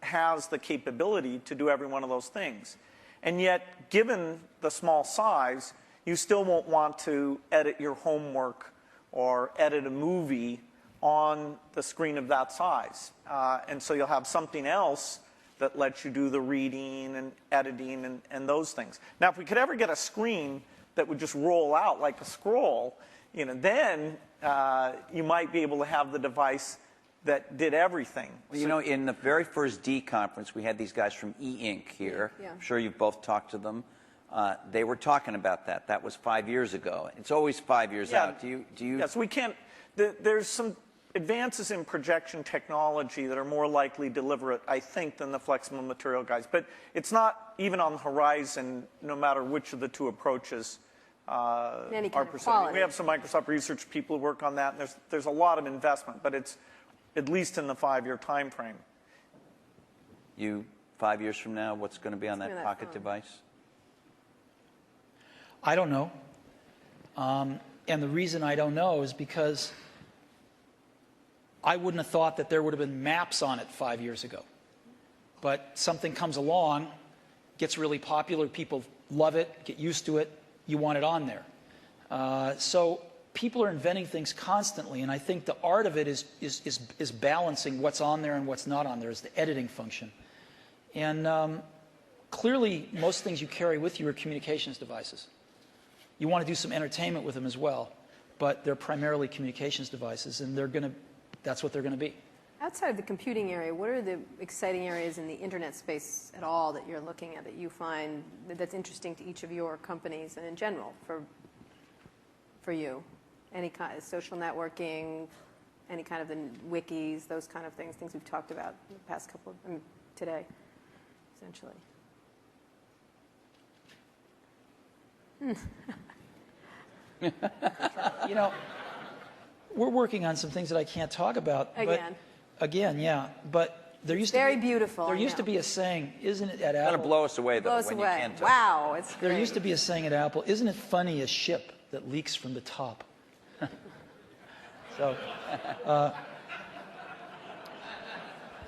has the capability to do every one of those things. And yet, given the small size, you still won't want to edit your homework or edit a movie on the screen of that size. And so you'll have something else that lets you do the reading and editing and those things. Now, if we could ever get a screen that would just roll out like a scroll, then you might be able to have the device that did everything. Well, in the very first D conference, we had these guys from E-Ink here. Yeah. I'm sure you've both talked to them. They were talking about that. That was 5 years ago. It's always 5 years out. Do you? Yes, we can't. There's some advances in projection technology that are more likely to deliver it, I think, than the flexible material guys. But it's not even on the horizon, no matter which of the two approaches are pursuing. We have some Microsoft research people who work on that, and there's a lot of investment, but it's at least in the 5-year time frame. 5 years from now, what's going to be on that pocket device? I don't know. And the reason I don't know is because I wouldn't have thought that there would have been maps on it 5 years ago. But something comes along, gets really popular, people love it, get used to it, you want it on there. So people are inventing things constantly, and I think the art of it is balancing what's on there and what's not on there, is the editing function. And clearly, most things you carry with you are communications devices. You want to do some entertainment with them as well, but they're primarily communications devices, and that's what they're going to be. Outside of the computing area, what are the exciting areas in the internet space at all that you're looking at that you find that's interesting to each of your companies and in general for you? Any kind of social networking, any kind of the wikis, those kind of things we've talked about in the past today, essentially. We're working on some things that I can't talk about. Again, yeah. But there used to be beautiful. There used to be a saying, isn't it, at Apple? It's going to blow us away, though, when you can't talk. Wow, it's great. There used to be a saying at Apple, isn't it funny, a ship that leaks from the top? So,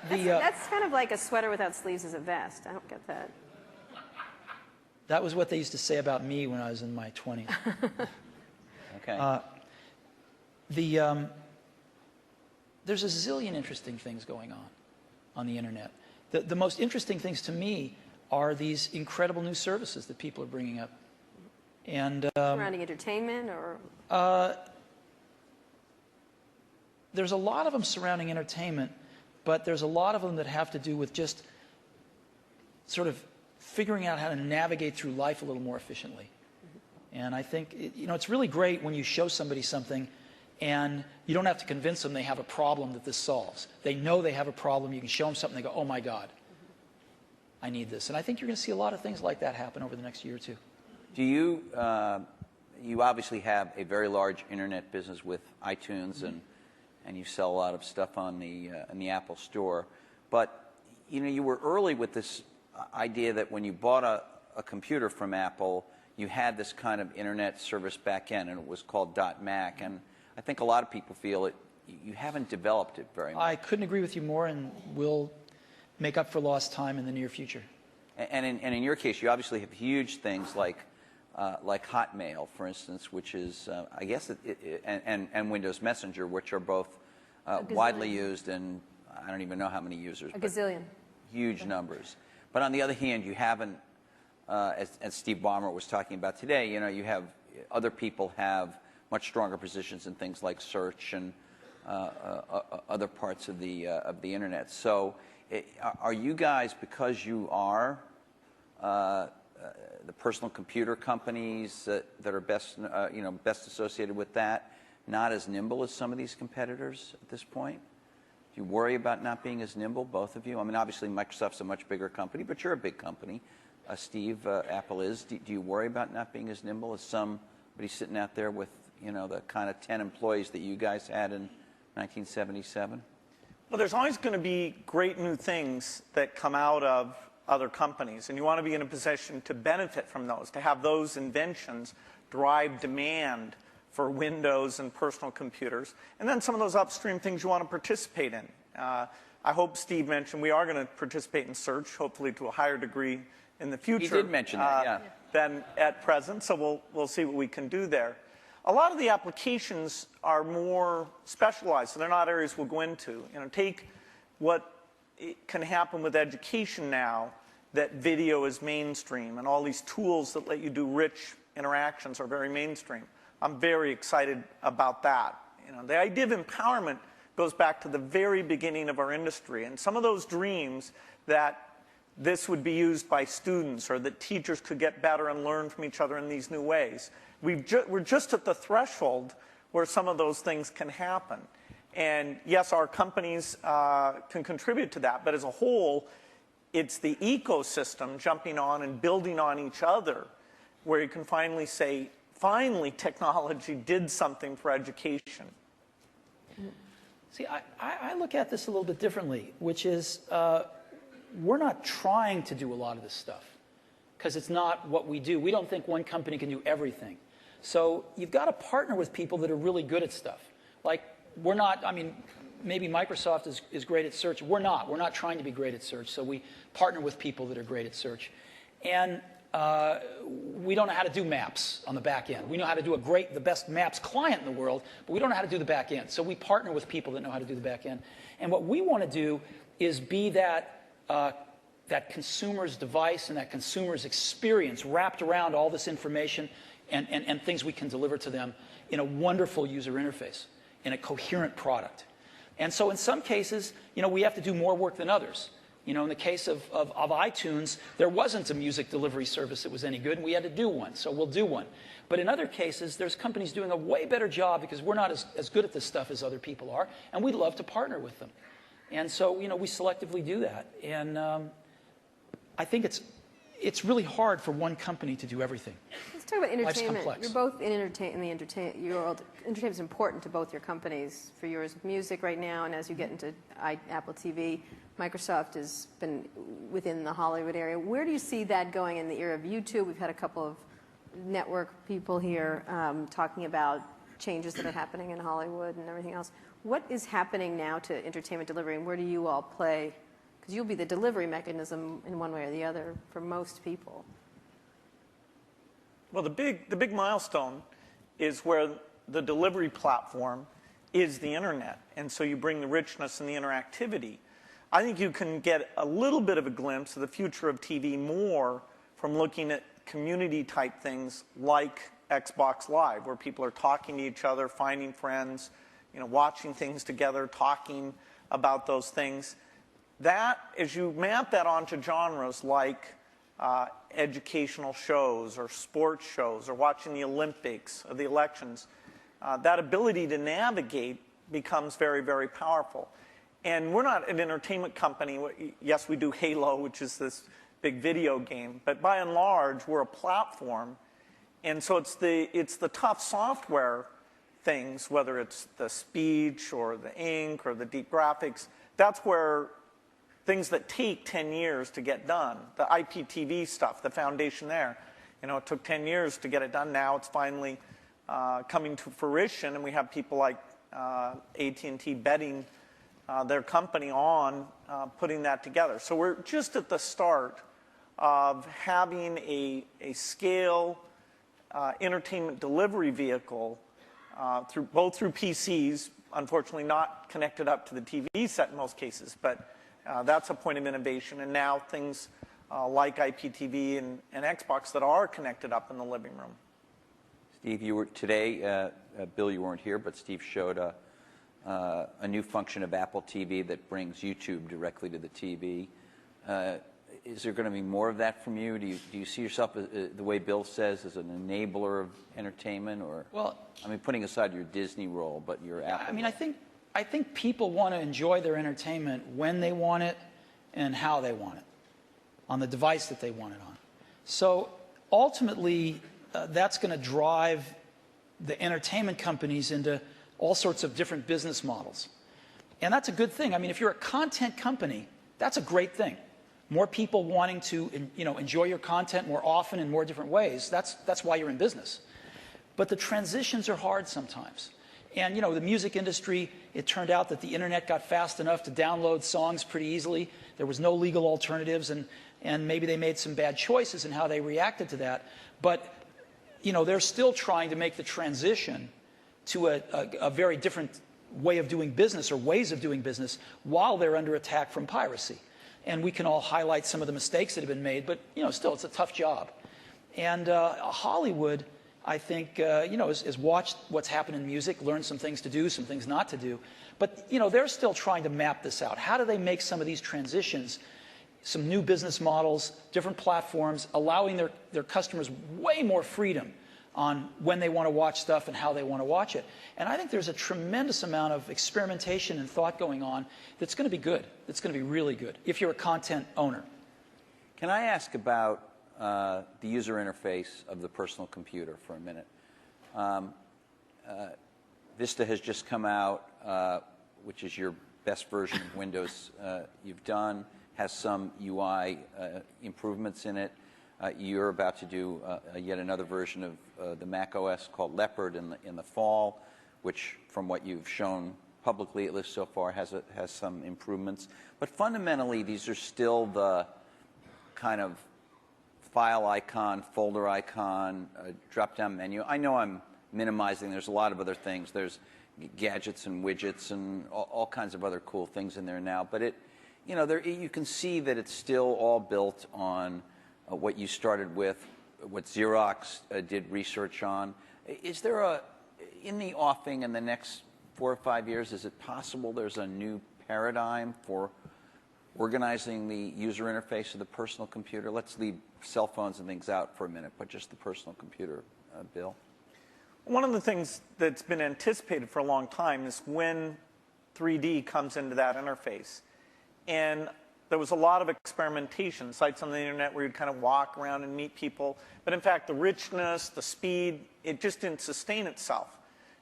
that's kind of like a sweater without sleeves as a vest. I don't get that. That was what they used to say about me when I was in my 20s. Okay. There's a zillion interesting things going on the internet. The most interesting things to me are these incredible new services that people are bringing up. And Surrounding entertainment, or there's a lot of them surrounding entertainment, but there's a lot of them that have to do with just sort of figuring out how to navigate through life a little more efficiently. And I think, it's really great when you show somebody something and you don't have to convince them they have a problem that this solves. They know they have a problem. You can show them something, they go, oh my God, I need this. And I think you're going to see a lot of things like that happen over the next year or two. Do you, you obviously have a very large internet business with iTunes, and you sell a lot of stuff on the Apple Store. But, you were early with this idea that when you bought a computer from Apple, you had this kind of internet service back end, and it was called .Mac. And I think a lot of people feel you haven't developed it very much. I couldn't agree with you more, and we'll make up for lost time in the near future. And in your case, you obviously have huge things like Hotmail, for instance, which is, I guess, and Windows Messenger, which are both widely used, and I don't even know how many users. A gazillion. Huge numbers. But on the other hand, you haven't, as Steve Ballmer was talking about today, you have other people have much stronger positions in things like search and other parts of the internet. So, are you guys, because you are the personal computer companies that are best associated with that, not as nimble as some of these competitors at this point? Do you worry about not being as nimble, both of you? I mean, obviously Microsoft's a much bigger company, but you're a big company. Steve, Apple is. Do you worry about not being as nimble as somebody sitting out there with, the kind of 10 employees that you guys had in 1977? Well, there's always going to be great new things that come out of other companies, and you want to be in a position to benefit from those, to have those inventions drive demand for Windows and personal computers, and then some of those upstream things you want to participate in. I hope Steve mentioned we are going to participate in search, hopefully to a higher degree in the future. He did mention that, yeah. Than at present, so we'll see what we can do there. A lot of the applications are more specialized, so they're not areas we'll go into. Take what can happen with education now, that video is mainstream, and all these tools that let you do rich interactions are very mainstream. I'm very excited about that. The idea of empowerment goes back to the very beginning of our industry, and some of those dreams that this would be used by students, or that teachers could get better and learn from each other in these new ways. We're just at the threshold where some of those things can happen. And yes, our companies can contribute to that, but as a whole, it's the ecosystem jumping on and building on each other where you can finally say, finally, technology did something for education. See, I look at this a little bit differently, which is we're not trying to do a lot of this stuff because it's not what we do. We don't think one company can do everything. So you've got to partner with people that are really good at stuff. Like, we're not, maybe Microsoft is great at search. We're not. We're not trying to be great at search. So we partner with people that are great at search. And we don't know how to do maps on the back end. We know how to do the best maps client in the world, but we don't know how to do the back end. So we partner with people that know how to do the back end. And what we want to do is be that consumer's device and that consumer's experience wrapped around all this information and things we can deliver to them in a wonderful user interface, in a coherent product. And so in some cases, we have to do more work than others. In the case of iTunes, there wasn't a music delivery service that was any good, and we had to do one, so we'll do one. But in other cases, there's companies doing a way better job because we're not as good at this stuff as other people are, and we'd love to partner with them. And so, we selectively do that. And I think it's really hard for one company to do everything. Let's talk about entertainment. Life's complex. You're both in the entertainment world. Entertainment is important to both your companies. For yours, music right now, and as you get into Apple TV, Microsoft has been within the Hollywood area. Where do you see that going in the era of YouTube? We've had a couple of network people here talking about changes that are happening in Hollywood and everything else. What is happening now to entertainment delivery, and where do you all play? Because you'll be the delivery mechanism in one way or the other for most people. Well, the big milestone is where the delivery platform is the internet, and so you bring the richness and the interactivity. I think you can get a little bit of a glimpse of the future of TV more from looking at community type things like Xbox Live, where people are talking to each other, finding friends, watching things together, talking about those things. That, as you map that onto genres like educational shows or sports shows or watching the Olympics or the elections, that ability to navigate becomes very, very powerful. And we're not an entertainment company. Yes, we do Halo, which is this big video game, but by and large, we're a platform. And so it's the tough software things, whether it's the speech or the ink or the deep graphics, that's where things that take 10 years to get done, the IPTV stuff, the foundation there, it took 10 years to get it done. Now it's finally coming to fruition, and we have people like AT&T betting their company on putting that together. So we're just at the start of having a scale entertainment delivery vehicle both through PCs, unfortunately not connected up to the TV set in most cases, but that's a point of innovation. And now things like IPTV and Xbox that are connected up in the living room. Steve, you were today, Bill, you weren't here, but Steve showed a new function of Apple TV that brings YouTube directly to the TV. Is there going to be more of that from you? Do you see yourself, the way Bill says, as an enabler of entertainment? Or, well, I mean, putting aside your Disney role, but your Apple I mean, role. I think people want to enjoy their entertainment when they want it and how they want it, on the device that they want it on. So ultimately, that's going to drive the entertainment companies into all sorts of different business models. And that's a good thing. I mean, if you're a content company, that's a great thing. More people wanting to enjoy your content more often in more different ways, that's why you're in business. But the transitions are hard sometimes. And the music industry, it turned out that the internet got fast enough to download songs pretty easily. There was no legal alternatives, and maybe they made some bad choices in how they reacted to that. But they're still trying to make the transition to a very different way of doing business or ways of doing business while they're under attack from piracy. And we can all highlight some of the mistakes that have been made, but still, it's a tough job. And Hollywood, I think, has watched what's happened in music, learned some things to do, some things not to do. But they're still trying to map this out. How do they make some of these transitions, some new business models, different platforms, allowing their customers way more freedom on when they want to watch stuff and how they want to watch it. And I think there's a tremendous amount of experimentation and thought going on that's going to be good. That's going to be really good if you're a content owner. Can I ask about the user interface of the personal computer for a minute? Vista has just come out, which is your best version of Windows you've done, has some UI improvements in it. You're about to do yet another version of the Mac OS called Leopard in the fall, which, from what you've shown publicly, at least so far, has some improvements. But fundamentally, these are still the kind of file icon, folder icon, drop-down menu. I know I'm minimizing. There's a lot of other things. There's gadgets and widgets and all kinds of other cool things in there now. But you can see that it's still all built on what you started with, what Xerox did research on. Is there in the offing in the next 4 or 5 years, is it possible there's a new paradigm for organizing the user interface of the personal computer? Let's leave cell phones and things out for a minute, but just the personal computer, Bill. One of the things that's been anticipated for a long time is when 3D comes into that interface. And there was a lot of experimentation, sites on the internet where you'd kind of walk around and meet people. But in fact, the richness, the speed, it just didn't sustain itself.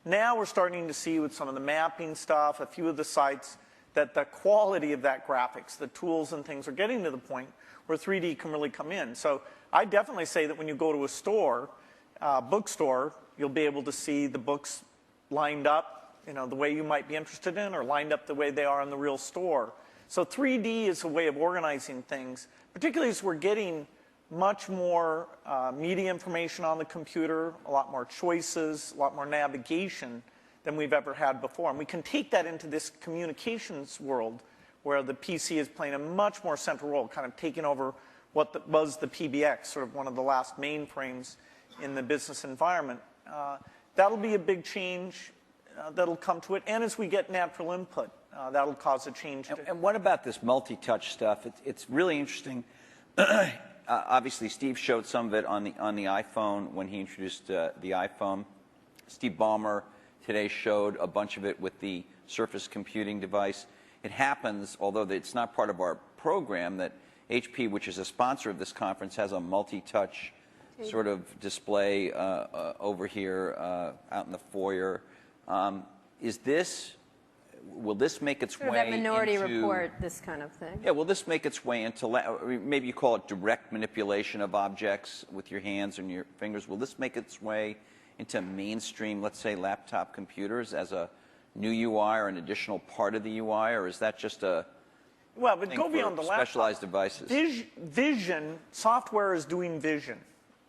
Now we're starting to see with some of the mapping stuff, a few of the sites, that the quality of that graphics, the tools and things are getting to the point where 3D can really come in. So I definitely say that when you go to a store, bookstore, you'll be able to see the books lined up, the way you might be interested in, or lined up the way they are in the real store. So 3D is a way of organizing things, particularly as we're getting much more media information on the computer, a lot more choices, a lot more navigation than we've ever had before. And we can take that into this communications world where the PC is playing a much more central role, kind of taking over what was the PBX, sort of one of the last mainframes in the business environment. That'll be a big change that'll come to it. And as we get natural input, that'll cause a change. And what about this multi-touch stuff? It's really interesting. Obviously, Steve showed some of it on the iPhone when he introduced the iPhone. Steve Ballmer today showed a bunch of it with the Surface computing device. It happens, although it's not part of our program, that HP, which is a sponsor of this conference, has a multi-touch sort of display over here out in the foyer. Will this make its way that Minority into, Report, this kind of thing? Yeah, will this make its way into, maybe you call it direct manipulation of objects with your hands and your fingers. Will this make its way into mainstream, let's say, laptop computers as a new UI or an additional part of the UI, or is that just a well, but go beyond the laptop. Specialized devices? Vision, software is doing vision.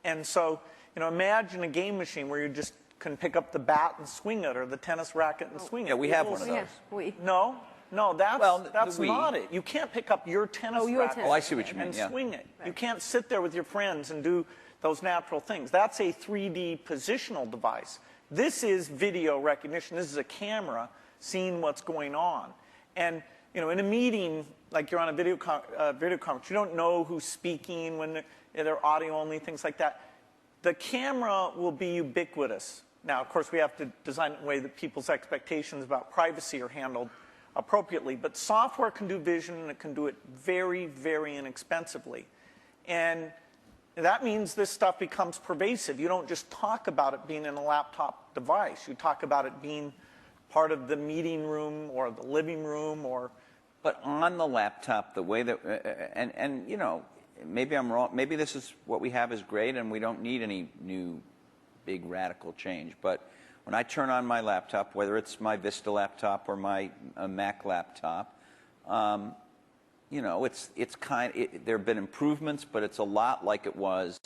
And so, imagine a game machine where you just can pick up the bat and swing it, or the tennis racket and swing it. Yeah, we have one of those. Yeah, No, that's the Wii. not it. You can't pick up your tennis racket Oh, I see what you mean, and yeah. swing it. Right. You can't sit there with your friends and do those natural things. That's a 3D positional device. This is video recognition. This is a camera seeing what's going on. And, in a meeting, like you're on a video conference, you don't know who's speaking when they're audio only, things like that. The camera will be ubiquitous. Now, of course, we have to design it in a way that people's expectations about privacy are handled appropriately. But software can do vision, and it can do it very, very inexpensively. And that means this stuff becomes pervasive. You don't just talk about it being in a laptop device. You talk about it being part of the meeting room or the living room or... But on the laptop, the way that, maybe I'm wrong. Maybe this is what we have is great, and we don't need any new big radical change. But when I turn on my laptop, whether it's my Vista laptop or my Mac laptop, it's there have been improvements, but it's a lot like it was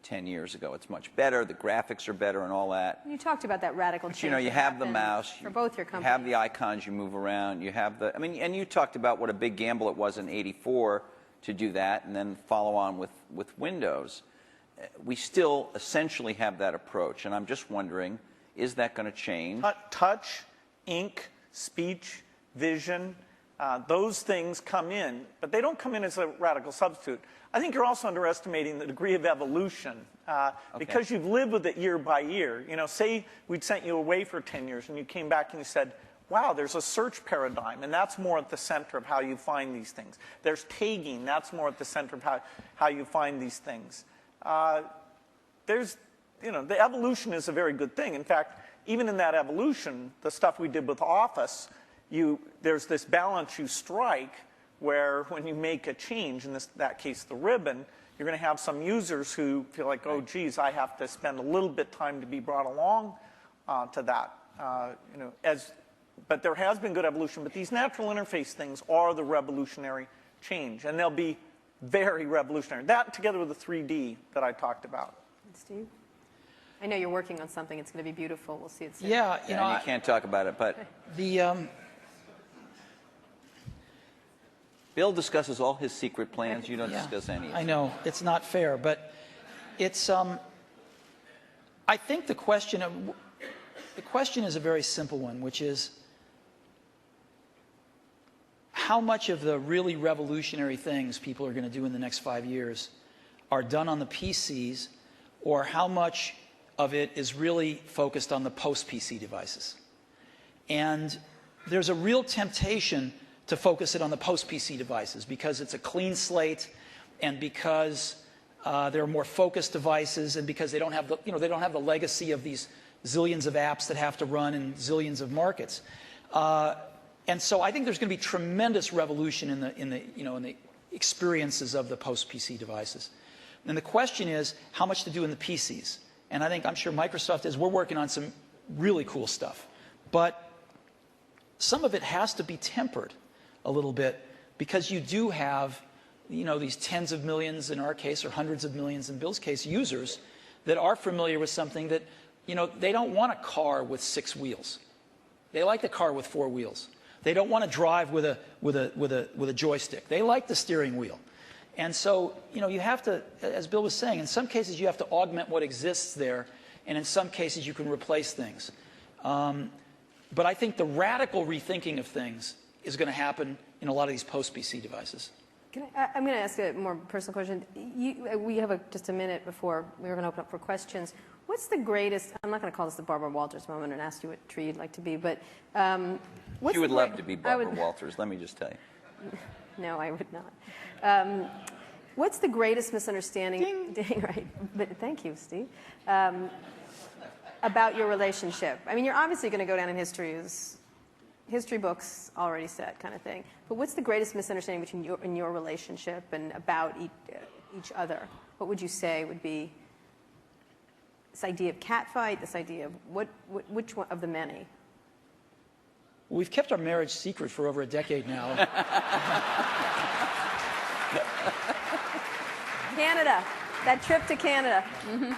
10 years ago. It's much better. The graphics are better and all that. You talked about that radical change. You have the mouse. For both your companies. You have the icons you move around. You have and you talked about what a big gamble it was in '84 to do that and then follow on with Windows. We still essentially have that approach, and I'm just wondering, is that going to change? Touch, ink, speech, vision, those things come in, but they don't come in as a radical substitute. I think you're also underestimating the degree of evolution because you've lived with it year by year. Say we'd sent you away for 10 years and you came back and you said, wow, there's a search paradigm, and that's more at the center of how you find these things. There's tagging, that's more at the center of how you find these things. The evolution is a very good thing. In fact, even in that evolution, the stuff we did with Office, there's this balance you strike where when you make a change, in that case the ribbon, you're going to have some users who feel like, oh, geez, I have to spend a little bit time to be brought along to that. But there has been good evolution. But these natural interface things are the revolutionary change, and they'll be very revolutionary. That together with the 3D that I talked about. Steve? I know you're working on something. It's going to be beautiful. We'll see it soon. Yeah, you can't talk about it, but Bill discusses all his secret plans. You don't discuss any of them. I know. It's not fair, but it's, I think the question is a very simple one, which is how much of the really revolutionary things people are going to do in the next 5 years are done on the PCs, or how much of it is really focused on the post-PC devices. And there's a real temptation to focus it on the post-PC devices because it's a clean slate, and because there are more focused devices, and because they don't have the legacy of these zillions of apps that have to run in zillions of markets. And so I think there's going to be tremendous revolution in the experiences of the post-PC devices. And the question is how much to do in the PCs. And I'm sure Microsoft is. We're working on some really cool stuff. But some of it has to be tempered a little bit because you do have, these tens of millions in our case, or hundreds of millions in Bill's case, users that are familiar with something that, they don't want a car with 6 wheels. They like the car with 4 wheels. They don't want to drive with a joystick. They like the steering wheel. And so, you have to, as Bill was saying, in some cases you have to augment what exists there, and in some cases you can replace things. But I think the radical rethinking of things is going to happen in a lot of these post-PC devices. I'm going to ask a more personal question. We have just a minute before we're going to open up for questions. What's the greatest, I'm not going to call this the Barbara Walters moment and ask you what tree you'd like to be, but what's You would love to be Barbara Walters, let me just tell you. No, I would not. What's the greatest misunderstanding? Ding, right. But thank you, Steve. About your relationship. I mean, you're obviously going to go down in history as history books already said kind of thing. But what's the greatest misunderstanding between your relationship and about each other? What would you say would be this idea of catfight, this idea of which one of the many? Well, we've kept our marriage secret for over a decade now. Canada. That trip to Canada. Mm-hmm.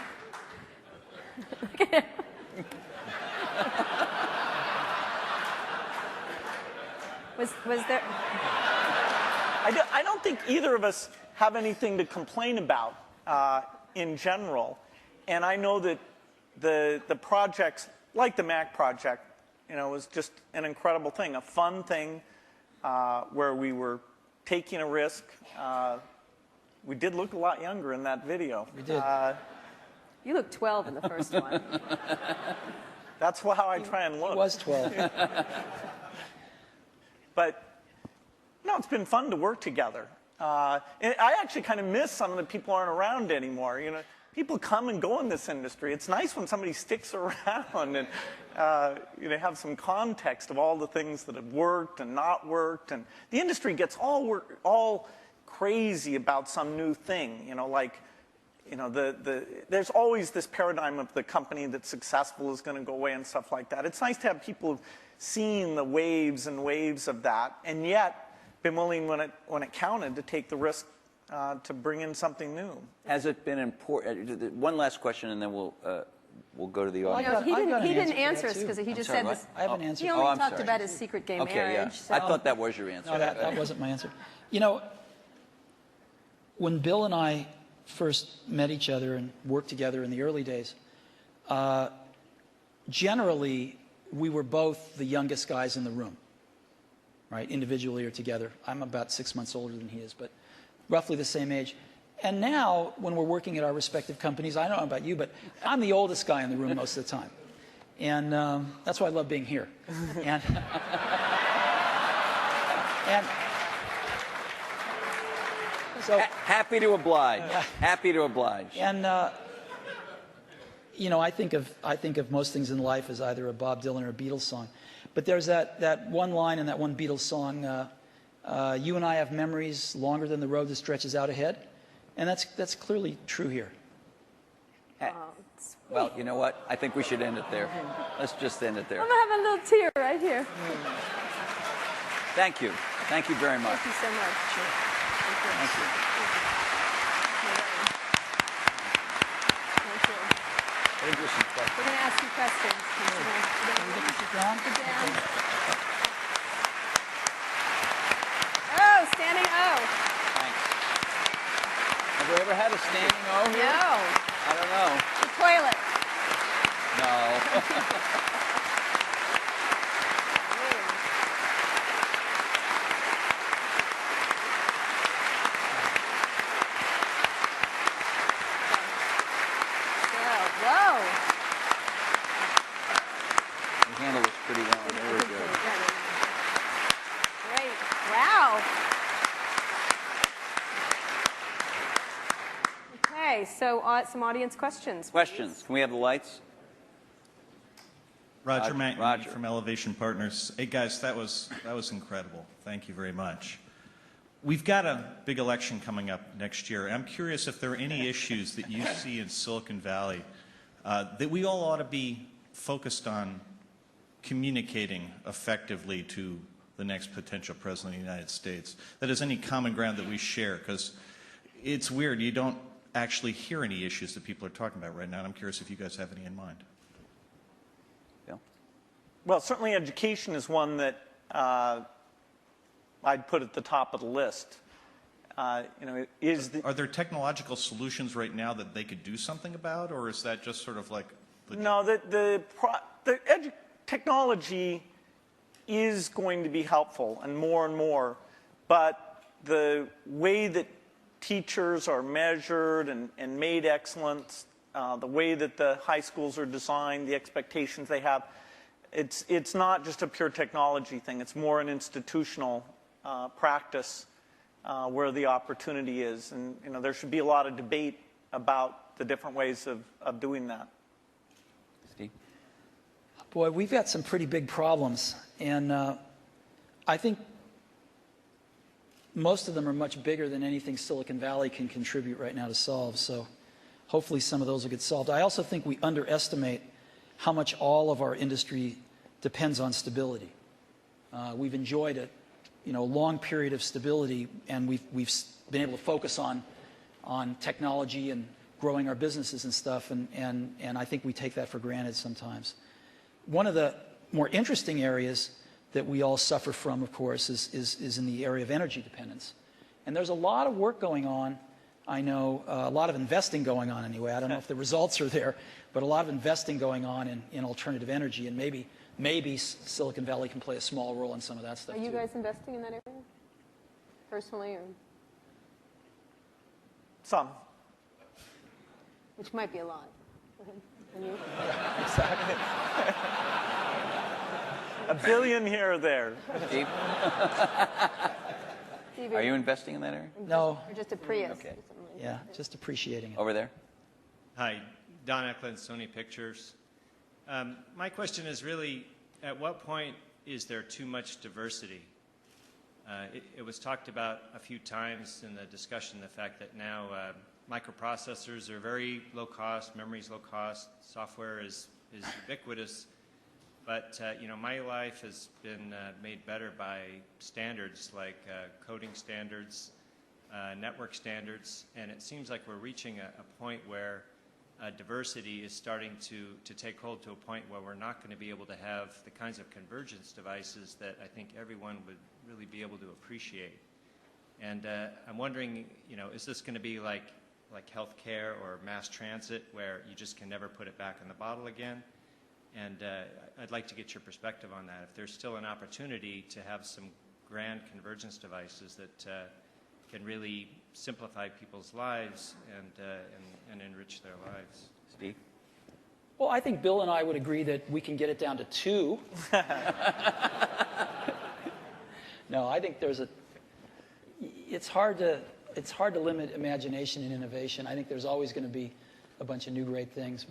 Was there? I don't think either of us have anything to complain about in general. And I know that the projects, like the Mac project, was just an incredible thing, a fun thing where we were taking a risk. We did look a lot younger in that video. We did. You look 12 in the first one. That's how I try and look. He was 12. But, it's been fun to work together. And I actually kind of miss some of the people aren't around anymore. People come and go in this industry. It's nice when somebody sticks around and have some context of all the things that have worked and not worked. And the industry gets all crazy about some new thing. There's always this paradigm of the company that's successful is going to go away and stuff like that. It's nice to have people seeing the waves and waves of that, and yet been willing when it counted to take the risk to bring in something new. Has it been important? One last question, and then we'll go to the audience. No, he didn't answer us because he just said this. I have an answer. He only talked about his secret gay marriage. Yeah. So. I thought that was your answer. No, that wasn't my answer. When Bill and I first met each other and worked together in the early days, generally we were both the youngest guys in the room, right? Individually or together. I'm about 6 months older than he is, but roughly the same age. And now, when we're working at our respective companies, I don't know about you, but I'm the oldest guy in the room most of the time. And that's why I love being here. And so happy to oblige. Happy to oblige. And I think of most things in life as either a Bob Dylan or a Beatles song. But there's that one line in that one Beatles song, you and I have memories longer than the road that stretches out ahead. And that's clearly true here. Well, you know what? I think we should end it there. Let's just end it there. I'm going to have a little tear right here. Thank you. Thank you very much. Thank you so much. Sure. Thank you. I think there's some questions. We're going to ask you questions. Sit down. Oh, standing O. Thanks. Have we ever had a standing O here? No. I don't know. The toilet. No. Whoa. You handled this pretty well. Very good. Great. Wow. Okay, so some audience questions. Questions. Can we have the lights? Roger Mackey Roger. from Elevation Partners. Hey guys, that was incredible. Thank you very much. We've got a big election coming up next year. I'm curious if there are any issues that you see in Silicon Valley that we all ought to be focused on communicating effectively to the next potential president of the United States. That is any common ground that we share, because it's weird. You don't actually hear any issues that people are talking about right now, and I'm curious if you guys have any in mind. Well, certainly education is one that I'd put at the top of the list. Are there technological solutions right now that they could do something about, or is that just sort of like... No, technology is going to be helpful and more, but the way that teachers are measured and made excellent, the way that the high schools are designed, the expectations they have, it's not just a pure technology thing. It's more an institutional practice where the opportunity is. And there should be a lot of debate about the different ways of doing that. Steve? Boy, we've got some pretty big problems, and I think most of them are much bigger than anything Silicon Valley can contribute right now to solve, so hopefully some of those will get solved. I also think we underestimate how much all of our industry depends on stability. We've enjoyed a long period of stability, and we've been able to focus on technology and growing our businesses and stuff, and I think we take that for granted sometimes. One of the more interesting areas that we all suffer from, of course, is in the area of energy dependence. And there's a lot of work going on, I know, a lot of investing going on anyway. I don't know if the results are there, but a lot of investing going on in alternative energy, and maybe Silicon Valley can play a small role in some of that stuff too. Are you guys investing in that area, personally, or? Some. Which might be a lot. And you? Exactly. $1 billion here or there. Steve? Steve, Are you investing in that area? No. Or just a Prius? Okay. Or something like Yeah, that? just appreciating it. Over there? Hi, Don Eklund, Sony Pictures. My question is really, at what point is there too much diversity? It was talked about a few times in the discussion, the fact that now microprocessors are very low cost, memory's low cost, software is ubiquitous. But my life has been made better by standards like coding standards, network standards, and it seems like we're reaching a point where diversity is starting to take hold to a point where we're not going to be able to have the kinds of convergence devices that I think everyone would really be able to appreciate. And I'm wondering, is this going to be like healthcare or mass transit, where you just can never put it back in the bottle again? And I'd like to get your perspective on that. If there's still an opportunity to have some grand convergence devices that can really simplify people's lives and enrich their lives. Steve? Well, I think Bill and I would agree that we can get it down to 2. No, I think it's hard to limit imagination and innovation. I think there's always going to be a bunch of new great things,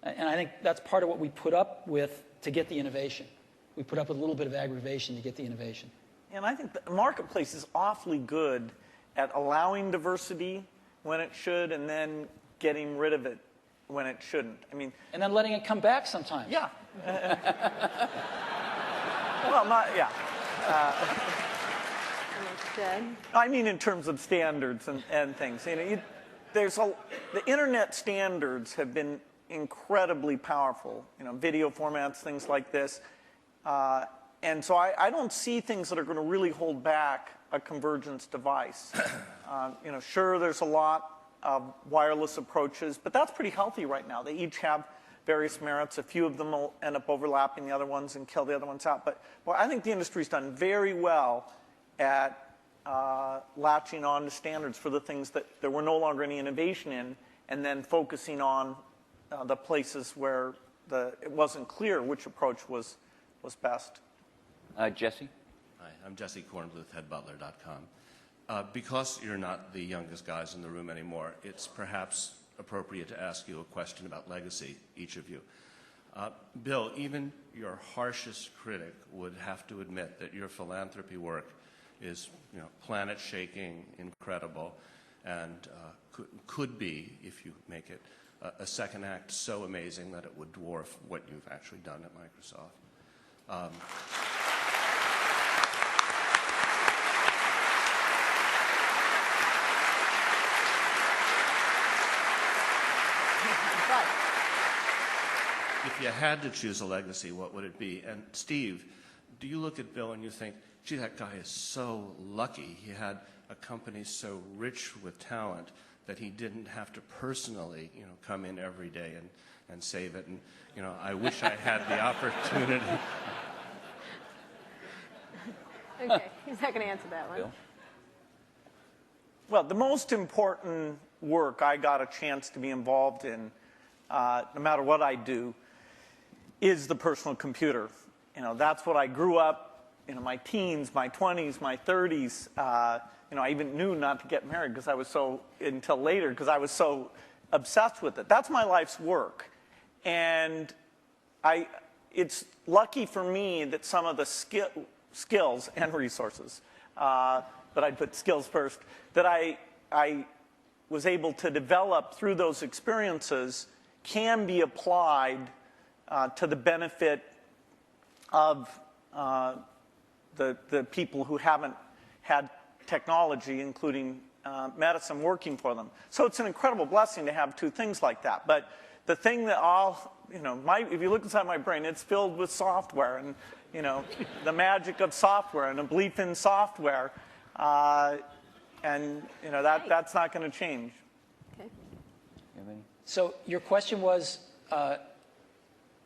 and I think that's part of what we put up with to get the innovation. We put up with a little bit of aggravation to get the innovation. And I think the marketplace is awfully good at allowing diversity when it should, and then getting rid of it when it shouldn't. And then letting it come back sometimes. Yeah. Well, not, yeah. I mean in terms of standards and things. The internet standards have been incredibly powerful. Video formats, things like this. And so I don't see things that are going to really hold back a convergence device. Sure, there's a lot of wireless approaches, but that's pretty healthy right now. They each have various merits. A few of them will end up overlapping the other ones and kill the other ones out. But I think the industry's done very well at latching on to standards for the things that there were no longer any innovation in, and then focusing on the places where it wasn't clear which approach was best. Jesse? Hi, I'm Jesse Kornbluth, headbutler.com. Because you're not the youngest guys in the room anymore, it's perhaps appropriate to ask you a question about legacy, each of you. Bill, even your harshest critic would have to admit that your philanthropy work is planet-shaking, incredible, and could be, if you make it, a second act so amazing that it would dwarf what you've actually done at Microsoft. If you had to choose a legacy, what would it be? And Steve, do you look at Bill and you think, gee, that guy is so lucky. He had a company so rich with talent that he didn't have to personally, come in every day and save it. And, I wish I had the opportunity. Okay, he's not going to answer that one. Bill? Well, the most important work I got a chance to be involved in, no matter what I do, is the personal computer. That's what I grew up, my teens, my 20s, my 30s. I even knew not to get married until later because I was so obsessed with it. That's my life's work. And it's lucky for me that some of the skills and resources, but I'd put skills first, that I was able to develop through those experiences can be applied to the benefit of the people who haven't had technology, including medicine, working for them. So it's an incredible blessing to have two things like that. But the thing that if you look inside my brain, it's filled with software and, the magic of software and a belief in software. That's not going to change. Okay. So your question was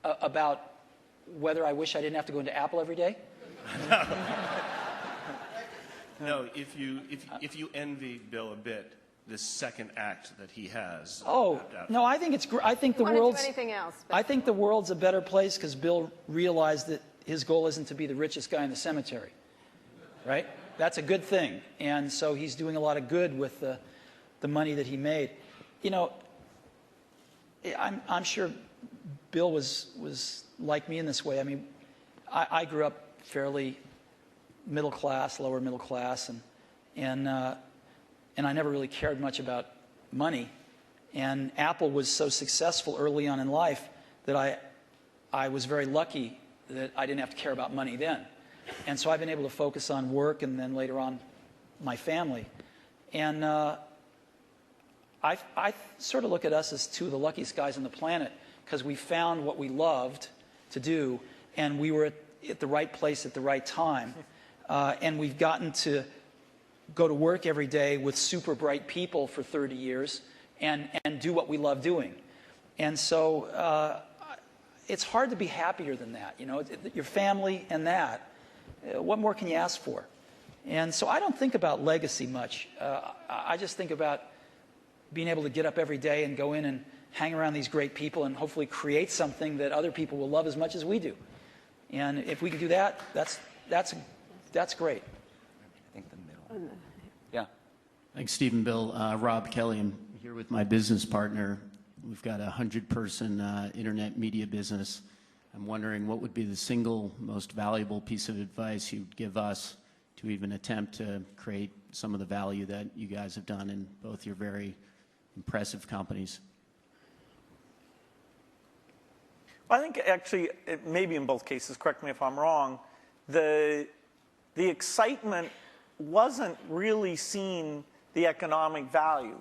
about whether I wish I didn't have to go into Apple every day? No, if you envy Bill a bit, this second act that he has. Oh, no, I think it's I think the I don't world's do anything else. But I think the world's a better place because Bill realized that his goal isn't to be the richest guy in the cemetery, right? That's a good thing, and so he's doing a lot of good with the money that he made. I'm sure Bill was like me in this way. I mean, I grew up fairly middle class, lower middle class, and I never really cared much about money. And Apple was so successful early on in life that I was very lucky that I didn't have to care about money then. And so I've been able to focus on work and then later on my family. And I sort of look at us as two of the luckiest guys on the planet because we found what we loved to do and we were at the right place at the right time. And we've gotten to go to work every day with super bright people for 30 years and do what we love doing. And so it's hard to be happier than that. Your family and that. What more can you ask for? And so I don't think about legacy much. I just think about being able to get up every day and go in and hang around these great people and hopefully create something that other people will love as much as we do. And if we can do that, that's great. I think the middle. Yeah. Thanks, Steve and Bill. Rob Kelly. I'm here with my business partner. We've got a 100-person internet media business. I'm wondering what would be the single most valuable piece of advice you'd give us to even attempt to create some of the value that you guys have done in both your very impressive companies. I think actually, maybe in both cases, correct me if I'm wrong, the excitement wasn't really seeing the economic value.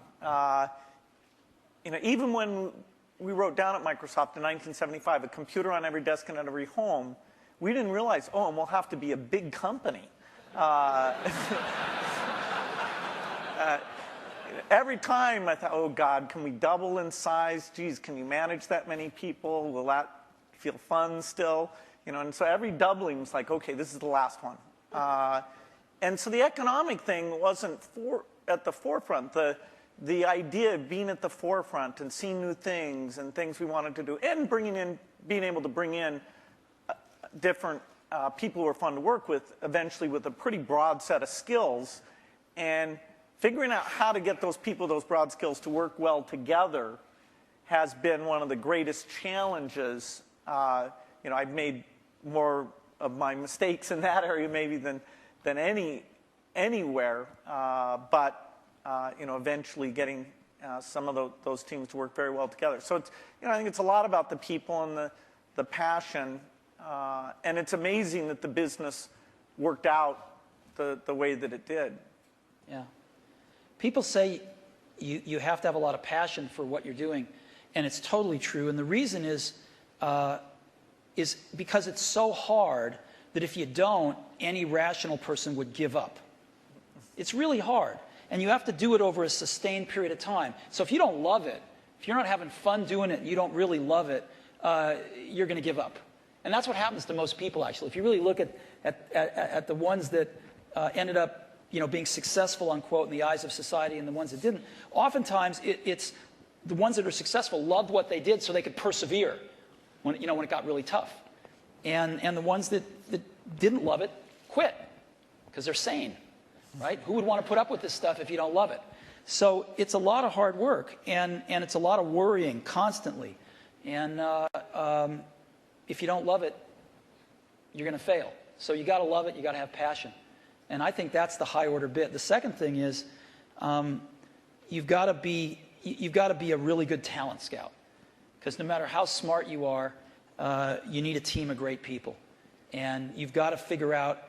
Even when we wrote down at Microsoft in 1975, a computer on every desk and at every home, we didn't realize, and we'll have to be a big company. Every time I thought, oh God, can we double in size? Geez, can you manage that many people? Will that feel fun still? And so every doubling was like, okay, this is the last one. And so the economic thing wasn't at the forefront. The idea of being at the forefront and seeing new things and things we wanted to do and being able to bring in different people who are fun to work with, eventually with a pretty broad set of skills, and figuring out how to get those people, those broad skills, to work well together has been one of the greatest challenges. I've made more of my mistakes in that area maybe than anywhere, but eventually getting some of those teams to work very well together. So it's, I think it's a lot about the people and the passion, and it's amazing that the business worked out the way that it did. Yeah. People say you have to have a lot of passion for what you're doing, and it's totally true. And the reason is because it's so hard that if you don't, any rational person would give up. It's really hard. And you have to do it over a sustained period of time. So if you don't love it, if you're not having fun doing it, and you don't really love it, you're going to give up. And that's what happens to most people, actually. If you really look at the ones that ended up, being successful, unquote, in the eyes of society and the ones that didn't, oftentimes it's the ones that are successful loved what they did so they could persevere when it got really tough. And the ones that didn't love it quit because they're sane, right? Who would want to put up with this stuff if you don't love it? So it's a lot of hard work, and it's a lot of worrying constantly. And if you don't love it, you're going to fail. So you got to love it. You got to have passion. And I think that's the high order bit. The second thing is you've got to be a really good talent scout, because no matter how smart you are, you need a team of great people, and you've got to figure out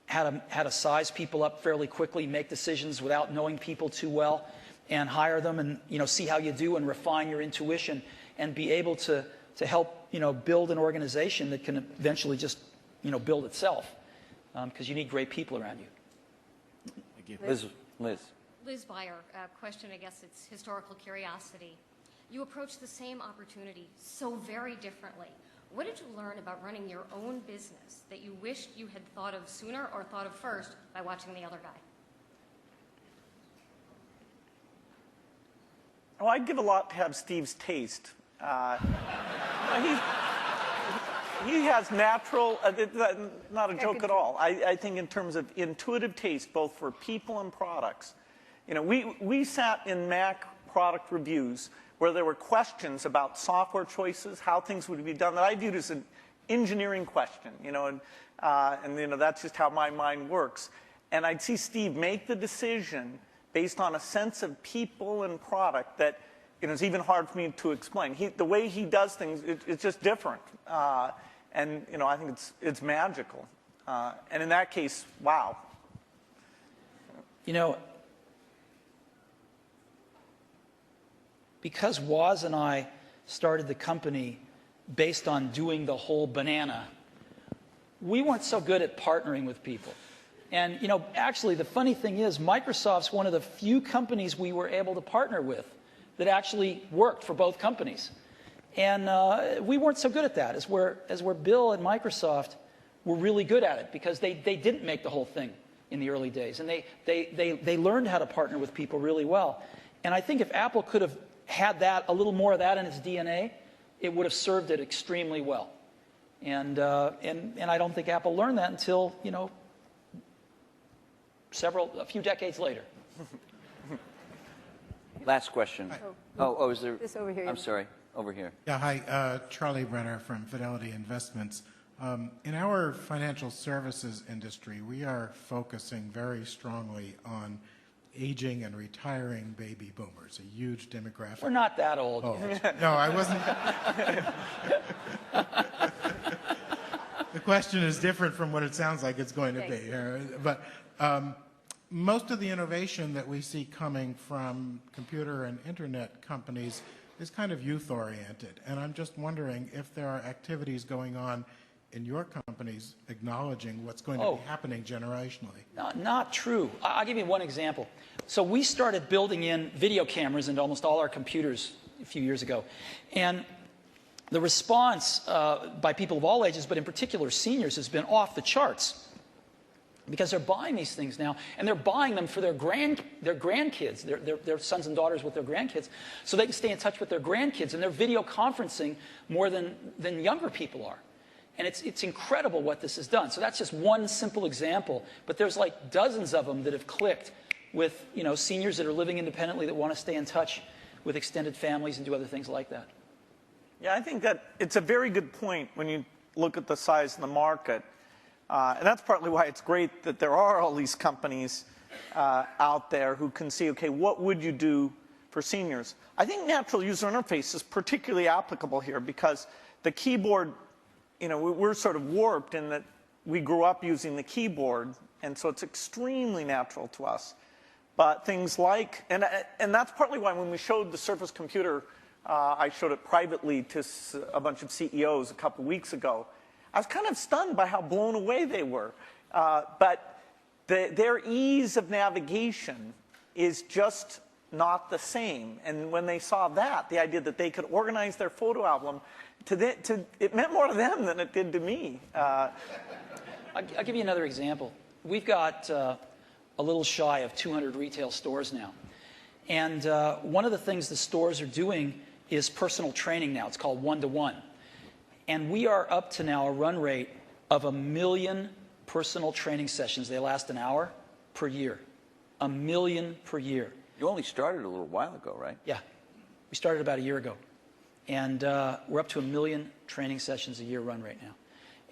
how to size people up fairly quickly, make decisions without knowing people too well, and hire them, and see how you do and refine your intuition, and be able to help build an organization that can eventually just build itself, because you need great people around you. Thank you. Liz Beyer, question, I guess it's historical curiosity. You approach the same opportunity so very differently. What did you learn about running your own business that you wished you had thought of sooner or thought of first by watching the other guy? Well, I'd give a lot to have Steve's taste. He has natural, not a joke at all. I think in terms of intuitive taste, both for people and products. We sat in Mac product reviews where there were questions about software choices, how things would be done, that I viewed as an engineering question, and that's just how my mind works. And I'd see Steve make the decision based on a sense of people and product that it's even hard for me to explain. The way he does things, it's just different. And I think it's magical. And in that case, wow. Because Woz and I started the company based on doing the whole banana, we weren't so good at partnering with people. And, actually, the funny thing is, Microsoft's one of the few companies we were able to partner with that actually worked for both companies. And we weren't so good at that, as where Bill and Microsoft were really good at it, because they didn't make the whole thing in the early days. And they learned how to partner with people really well. And I think if Apple could have had a little more of that in its DNA, it would have served it extremely well. And I don't think Apple learned that until, a few decades later. Last question. Is there? This over here. I'm sorry. Over here. Yeah, hi. Charlie Brenner from Fidelity Investments. In our financial services industry, we are focusing very strongly on aging and retiring baby boomers, a huge demographic. We're not that old. Oh, no, I wasn't. The question is different from what it sounds like it's going to be. But most of the innovation that we see coming from computer and internet companies is kind of youth-oriented. And I'm just wondering if there are activities going on in your companies acknowledging what's going to be happening generationally. Not true. I'll give you one example. So we started building in video cameras into almost all our computers a few years ago. And the response by people of all ages, but in particular seniors, has been off the charts, because they're buying these things now, and they're buying them for their grandkids, their sons and daughters with their grandkids, so they can stay in touch with their grandkids, and they're video conferencing more than younger people are. And it's incredible what this has done. So that's just one simple example, but there's like dozens of them that have clicked with seniors that are living independently that want to stay in touch with extended families and do other things like that. Yeah, I think that it's a very good point when you look at the size of the market. And that's partly why it's great that there are all these companies out there who can see, okay, what would you do for seniors? I think natural user interface is particularly applicable here, because the keyboard, we're sort of warped in that we grew up using the keyboard, and so it's extremely natural to us. But things like, and that's partly why when we showed the Surface computer, I showed it privately to a bunch of CEOs a couple weeks ago, I was kind of stunned by how blown away they were. But their ease of navigation is just not the same. And when they saw that, the idea that they could organize their photo album, it meant more to them than it did to me. I'll give you another example. We've got a little shy of 200 retail stores now. And one of the things the stores are doing is personal training now. It's called one-to-one. And we are up to now a run rate of 1 million personal training sessions. They last an hour per year. 1 million per year. You only started a little while ago, right? Yeah. We started about a year ago. And we're up to 1 million training sessions a year run rate now.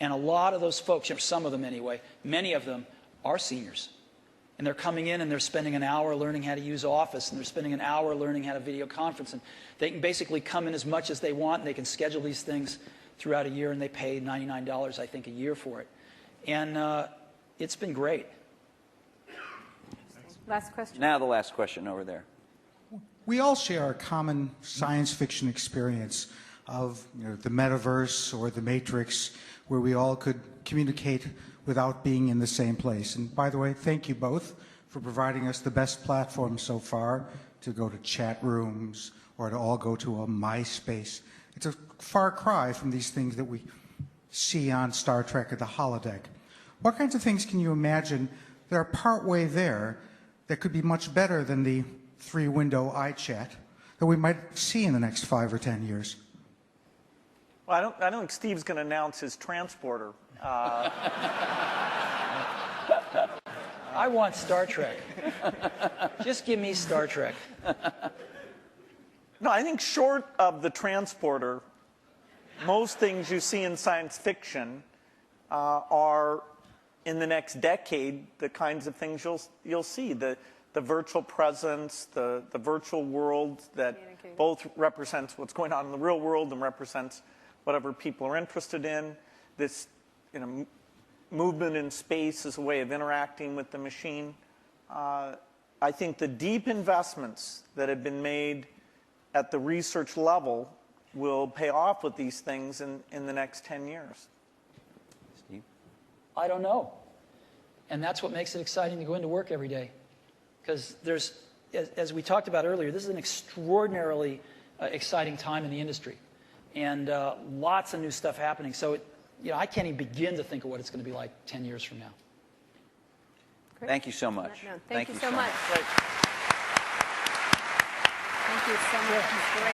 And a lot of those folks, some of them anyway, many of them are seniors. And they're coming in and they're spending an hour learning how to use Office, and they're spending an hour learning how to video conference. And they can basically come in as much as they want, and they can schedule these things throughout a year, and they pay $99, I think, a year for it. And it's been great. Last question. Now the last question over there. We all share a common science fiction experience of the metaverse or the Matrix, where we all could communicate without being in the same place. And by the way, thank you both for providing us the best platform so far to go to chat rooms or to all go to a MySpace. It's a far cry from these things that we see on Star Trek or the holodeck. What kinds of things can you imagine that are partway there that could be much better than the 3-window iChat that we might see in the next 5 or 10 years? Well, I don't think Steve's going to announce his transporter. I want Star Trek. Just give me Star Trek. No, I think short of the transporter, most things you see in science fiction are, in the next decade, the kinds of things you'll see. The virtual presence, the virtual world that both represents what's going on in the real world and represents whatever people are interested in. This movement in space as a way of interacting with the machine. I think the deep investments that have been made at the research level will pay off with these things in the next 10 years. Steve? I don't know. And that's what makes it exciting to go into work every day. Because there's, as we talked about earlier, this is an extraordinarily exciting time in the industry. And lots of new stuff happening. So, I can't even begin to think of what it's going to be like 10 years from now. Great. Thank you so much. Thank you so much. Thank you so much. Great.